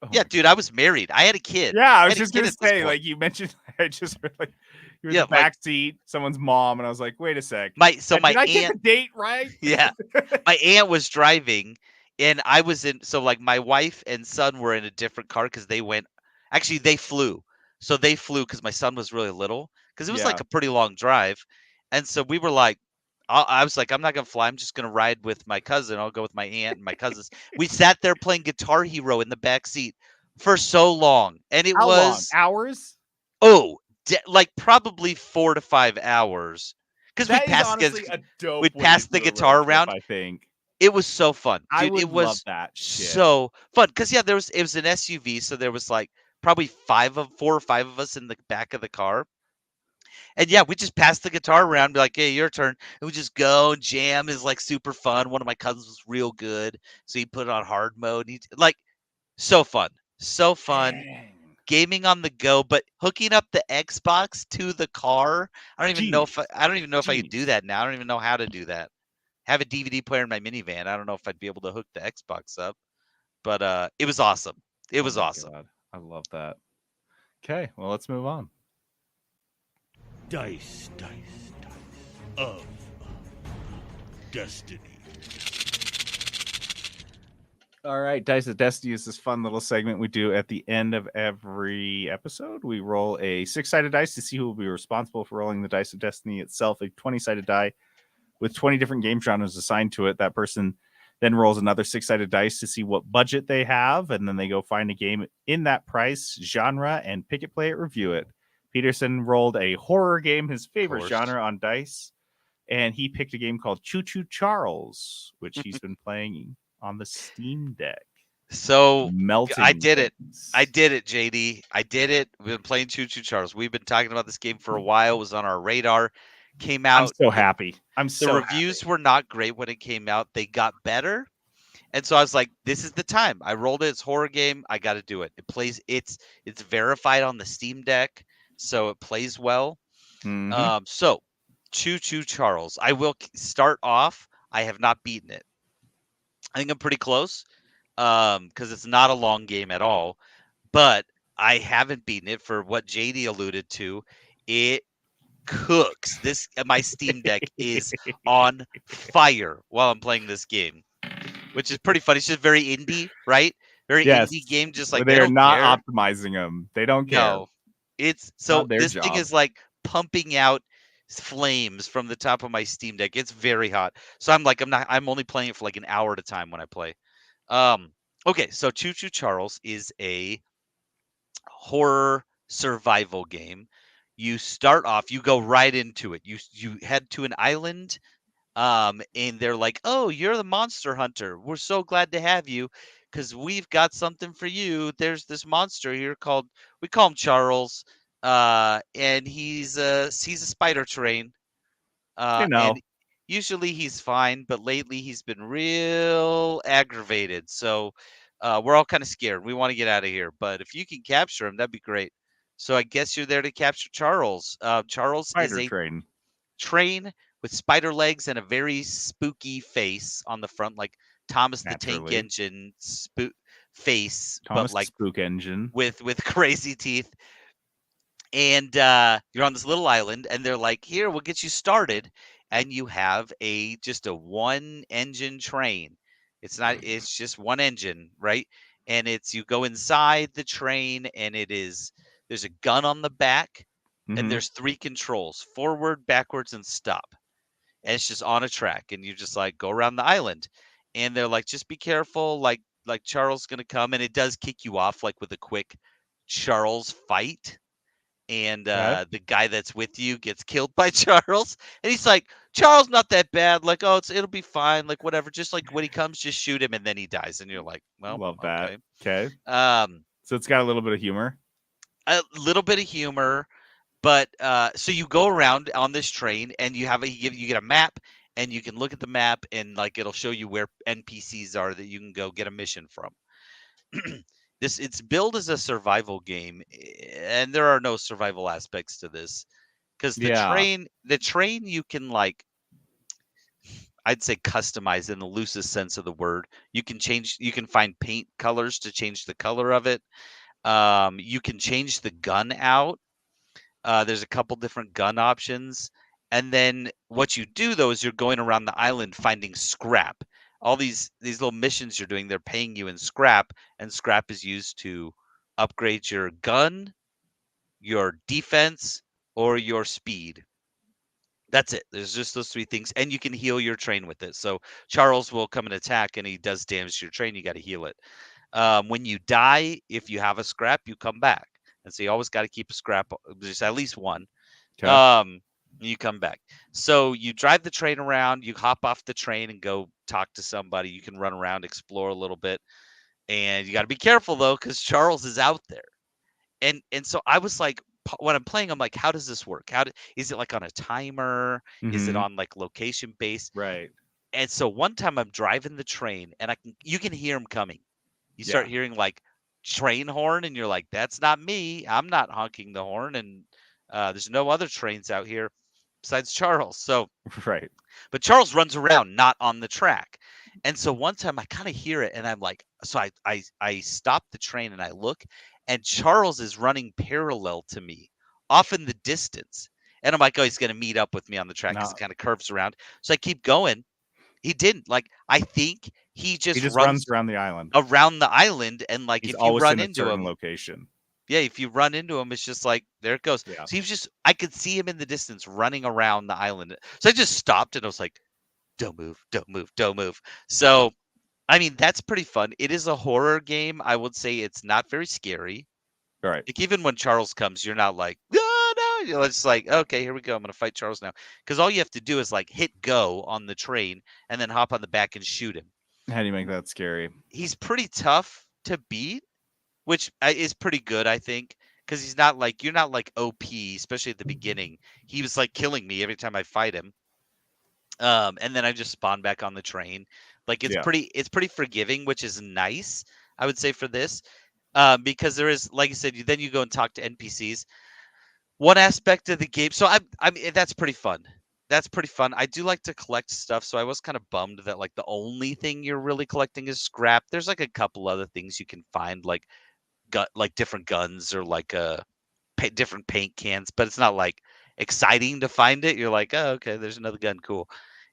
Oh Yeah, my dude, I was married. I had a kid. Yeah, I I was had a just kid gonna at this say, point. like you mentioned, I just heard, like you were in Yeah, the back seat, someone's mom, and I was like, wait a sec. My Did I get the aunt, date right? yeah, my aunt was driving, and I was in. So like my wife and son were in a different car because they went. Actually, they flew. So they flew because my son was really little because it was like Yeah. a pretty long drive, and so we were like. I was like, I'm not gonna fly. I'm just gonna ride with my cousin. I'll go with my aunt and my cousins. We sat there playing Guitar Hero in the back seat for so long, and it How long? was Hours? like probably 4 to 5 hours because That is honestly a dope. we'd way pass to the do a road guitar trip, around. I think It was so fun, I dude. would It love was that shit. so fun because it was an SUV, so there was like probably 4 or 5 of us in the back of the car. And yeah, we just passed the guitar around, be like, "Hey, your turn." And we just go and jam is like super fun. One of my cousins was real good, so he put it on hard mode. Like so fun, so fun. Dang. Gaming on the go, but hooking up the Xbox to the car. I don't even know if I could do that now. I don't even know how to do that. Have a DVD player in my minivan. I don't know if I'd be able to hook the Xbox up, but it was awesome. It was Oh my awesome. God. I love that. Okay, well, let's move on. Dice of Destiny. All right, Dice of Destiny is this fun little segment we do at the end of every episode. We roll a 6-sided dice to see who will be responsible for rolling the Dice of Destiny itself, a 20-sided die with 20 different game genres assigned to it. That person then rolls another 6-sided dice to see what budget they have, and then they go find a game in that price genre and pick it, play it, review it. Peterson rolled a horror game, his favorite genre, on dice, and he picked a game called Choo Choo Charles, which he's been playing on the Steam Deck. So Melting. I did it. things. I did it, JD. I did it. We've been playing Choo Choo Charles. We've been talking about this game for a while. It was on our radar. Came out. I'm so happy. The reviews were not great when it came out. They got better. And so I was like, this is the time. I rolled it. It's a horror game. I got to do it. It plays. It's verified on the Steam Deck, so it plays well. Mhm. So Choo Choo Charles. I will start off. I have not beaten it. I think I'm pretty close because it's not a long game at all. But I haven't beaten it for what JD alluded to. It cooks. My Steam Deck is on fire while I'm playing this game, which is pretty funny. It's just very indie, right? Very indie game, just like they are don't not care. optimizing them. They don't care. No, it's so Not their this thing job. is like pumping out flames from the top of my Steam Deck. It's very hot. So I'm only playing it for like an hour at a time when I play. Okay, so Choo Choo Charles is a horror survival game. You start off, you go right into it. You head to an island, and they're like, "Oh, you're the monster hunter. We're so glad to have you, because we've got something for you. There's this monster here we call him Charles, and he's a spider train. And usually he's fine, but lately he's been real aggravated. So we're all kind of scared. We want to get out of here, but if you can capture him, that'd be great. So I guess you're there to capture Charles. Charles Spider is a train. train with spider legs and a very spooky face on the front, like Thomas the Tank Naturally. Engine face, Thomas but like Spook Engine. with crazy teeth. And you're on this little island, and they're like, "Here, we'll get you started." And you have just a one engine train. It's just one engine, right? And you go inside the train, and there's a gun on the back, Mhm. and there's 3 controls: forward, backwards, and stop. And it's just on a track, and you just like go around the island. And they're like, just be careful, like Charles is gonna come, and it does kick you off like with a quick Charles fight. And Okay. the guy that's with you gets killed by Charles, and he's like, "Charles, not that bad. Like, oh, it'll be fine. Like, whatever. Just like when he comes, just shoot him, and then he dies." And you're like, "Well, Love okay." that. Okay. Um, So it's got a little bit of humor. a little bit of humor, but so you go around on this train, and you get a map, and you can look at the map and like it'll show you where NPCs are that you can go get a mission from. It's billed as a survival game, and there are no survival aspects to this because the train you can like, I'd say customize in the loosest sense of the word. You can find paint colors to change the color of it. You can change the gun out. There's a couple different gun options. And then what you do though is you're going around the island finding scrap. All these little missions you're doing, they're paying you in scrap, and scrap is used to upgrade your gun, your defense, or your speed. That's it. There's just those three things, and you can heal your train with it. So Charles will come and attack, and he does damage to your train. You got to heal it. When you die, if you have a scrap, you come back, and so you always got to keep a scrap, just at least one. You come back. So you drive the train around. You hop off the train and go talk to somebody. You can run around, explore a little bit, and you got to be careful though, because Charles is out there. And so I was like, when I'm playing, I'm like, how does this work? Is it like on a timer? Is it on like location based? Right. And so one time I'm driving the train, and you can hear him coming. You start hearing like train horn, and you're like, that's not me. I'm not honking the horn, and there's no other trains out here besides Charles. So right. But Charles runs around, not on the track. And so one time I kind of hear it, and I'm like, so I stop the train and I look, and Charles is running parallel to me off in the distance. And I'm like, oh, he's going to meet up with me on the track because it kind of curves around. So I keep going. He didn't. Like, I think he just runs around the island. And like, he's if you run in a into him, location. Yeah, if you run into him, it's just like, there it goes. Yeah. So I could see him in the distance running around the island. So I just stopped and I was like, don't move, don't move, don't move. So, I mean, that's pretty fun. It is a horror game. I would say it's not very scary. All right. Like, even when Charles comes, you're not like, oh, no. You're just like, okay, here we go. I'm going to fight Charles now. Because all you have to do is like hit go on the train and then hop on the back and shoot him. How do you make that scary? He's pretty tough to beat, which is pretty good, I think. Because he's not like, you're not like OP, especially at the beginning. He was like killing me every time I fight him. And then I just spawn back on the train. Like, it's pretty forgiving, which is nice, I would say, for this. Because there is, like I said, then you go and talk to NPCs. One aspect of the game, so I mean, that's pretty fun. That's pretty fun. I do like to collect stuff, so I was kind of bummed that like the only thing you're really collecting is scrap. There's like a couple other things you can find, like different guns or like different paint cans, but it's not like exciting to find it. You're like, oh, okay, there's another gun, cool.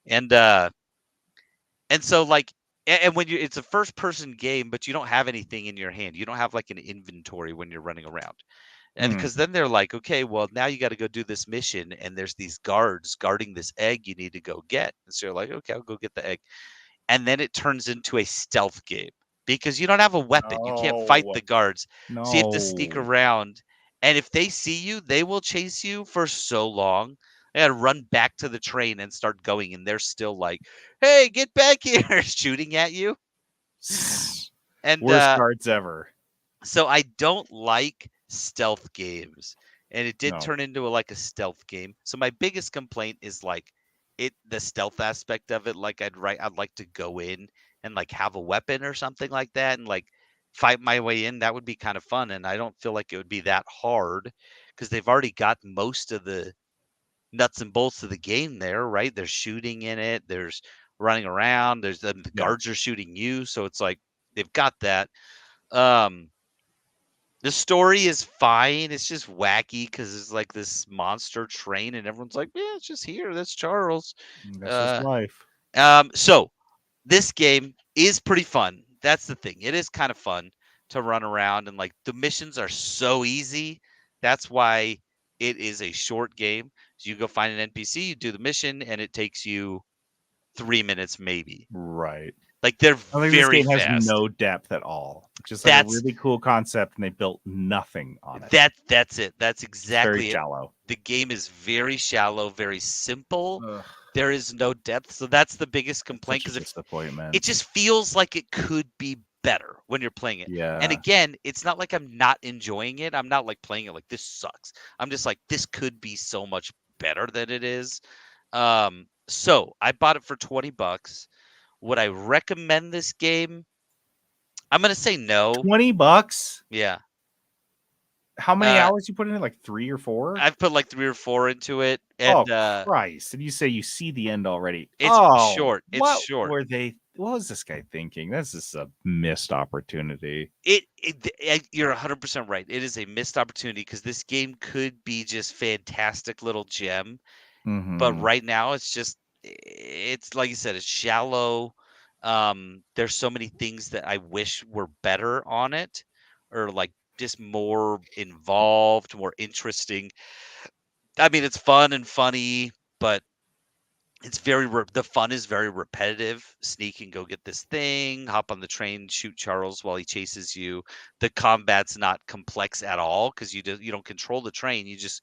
And so like, and when it's a first person game, but you don't have anything in your hand. You don't have like an inventory when you're running around. And because then they're like, okay, well, now you got to go do this mission, and there's these guards guarding this egg you need to go get. And so you're like, okay, I'll go get the egg. And then it turns into a stealth game because you don't have a weapon. You can't fight the guards. No. So you have to sneak around. And if they see you, they will chase you for so long. I got to run back to the train and start going. And they're still like, hey, get back here, shooting at you. And worst guards ever. So I don't like stealth games, and it did turn into like a stealth game. So my biggest complaint is like the stealth aspect of it. Like I'd like to go in and like have a weapon or something like that and like fight my way in. That would be kind of fun, and I don't feel like it would be that hard because they've already got most of the nuts and bolts of the game there, right? There's shooting in it, there's running around, there's the guards are shooting you, so it's like they've got that. The story is fine. It's just wacky because it's like this monster train, and everyone's like, "Yeah, it's just here. That's Charles." That's his life. So this game is pretty fun. That's the thing. It is kind of fun to run around, and like the missions are so easy. That's why it is a short game. So you go find an NPC, you do the mission, and it takes you 3 minutes maybe. Right. Like they're I think very this game fast. has no depth at all. Just like a really cool concept, and they built nothing on it. That's it. That's exactly very shallow. The game is very shallow, very simple. Ugh. There is no depth, so that's the biggest complaint. Because it just feels like it could be better when you're playing it. Yeah. And again, it's not like I'm not enjoying it. I'm not like playing it like this sucks. I'm just like, this could be so much better than it is. So I bought it for $20. Would I recommend this game? I'm gonna say no. $20. Yeah, How many hours you put in it? Like 3 or 4? I've put like 3 or 4 into it, Oh and Christ! Did you say you see the end already? it's short. It's what short. What was this guy thinking? This is a missed opportunity. You're 100% right. It is a missed opportunity because this game could be just fantastic little gem. But Mhm. right now it's like you said, it's shallow. There's so many things that I wish were better on it, or like just more involved, more interesting. I mean, it's fun and funny, but it's the fun is very repetitive. Sneak and go get this thing, hop on the train, shoot Charles while he chases you. The combat's not complex at all because you don't control the train. You just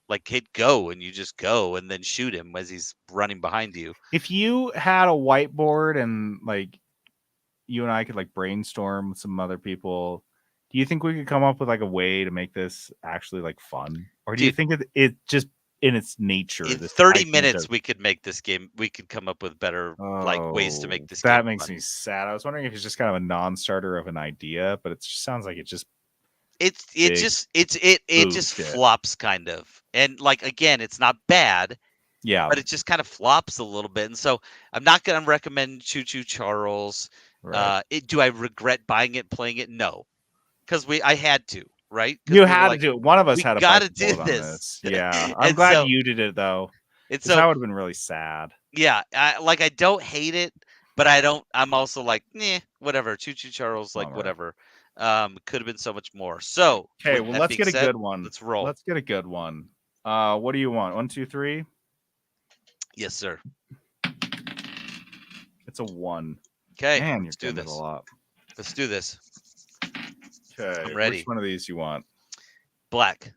like hit go and you just go and then shoot him as he's running behind you. If you had a whiteboard and like you and I could like brainstorm with some other people, do you think we could come up with like a way to make this actually like fun? Or do you think it just in its nature? In this 30 idea minutes, of- we could make this game. We could come up with better like ways to make this that game makes fun. me sad. I was wondering if it's just kind of a non-starter of an idea, but it just sounds like it just It big just bullshit. flops kind of. And like again, it's not bad, yeah. but it just kind of flops a little bit. And so I'm not going to recommend Choo Choo Charles. Right. Do I regret buying it, playing it? No, because I had to, right? 'Cause You we were had like, to do it. One of us we had to gotta bite the do bullet on this. Yeah, I'm And glad so- you did it though. And 'cause that so would have been really sad. yeah, I don't hate it, but I'm also like, whatever. Choo Choo Charles, like Bummer. whatever. Could have been so much more. So Okay, with well that let's being get a said, good one. Let's roll. Let's get a good one. What do you want? 1, 2, 3? Yes, sir. It's a 1. Okay, Man, you're let's do getting it this. a lot. Let's do this. Okay, I'm ready. Which one of these you want? Black.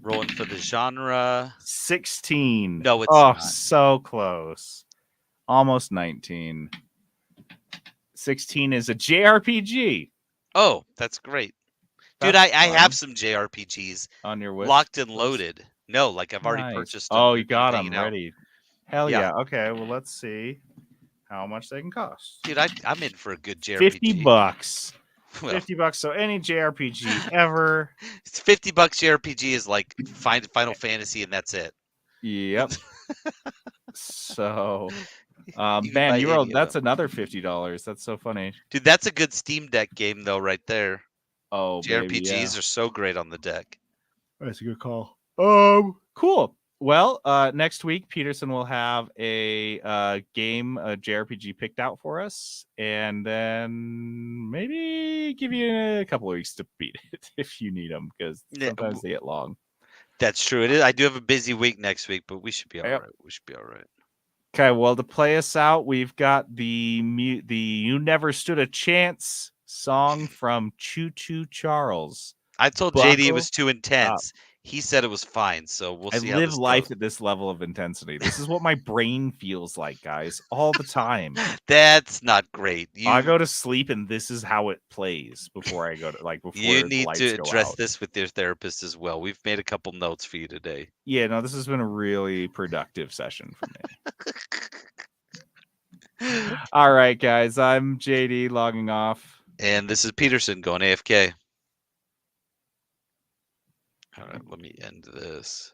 Rolling for the genre. 16. No, it's oh, not. so close. Almost 19. 16 is a JRPG Oh, that's great. Dude, That's I fun. have some JRPGs on your wish. locked and list. loaded. No, like I've already Nice. purchased them. Oh, They're you just got them hanging out. ready. Hell Yeah. yeah. Okay, well let's see how much they can cost. Dude, I'm in for a good JRPG. 50 bucks. Well, 50 bucks. So any JRPG ever. it's $50 JRPG is like Final Fantasy and that's it. Yep. So You can buy man, you any rolled of that's them. another $50. That's so funny. Dude, that's a good Steam Deck game though, right there. Oh, baby, JRPGs yeah. are so great on the deck. That's a good call. Cool. Well, next week Peterson will have a game, a JRPG picked out for us, and then maybe give you a couple of weeks to beat it if you need them, because Yeah, sometimes they get long. That's true. It is. I do have a busy week next week, but we should be all right. Yep. We should be all right. Okay, well, to play us out, we've got the "You Never Stood a Chance" song from Choo Choo Charles. I told JD it Buckle was too intense. He said it was fine, so we'll I see how live this life goes. at this level of intensity. This is what my brain feels like, guys, all the time. That's not great. I go to sleep and this is how it plays before I go to before You the need lights to go address out. this with your therapist as well. We've made a couple notes for you today. Yeah, no, this has been a really productive session for me. All right, guys, I'm JD logging off. And this is Peterson going AFK. All right, let me end this.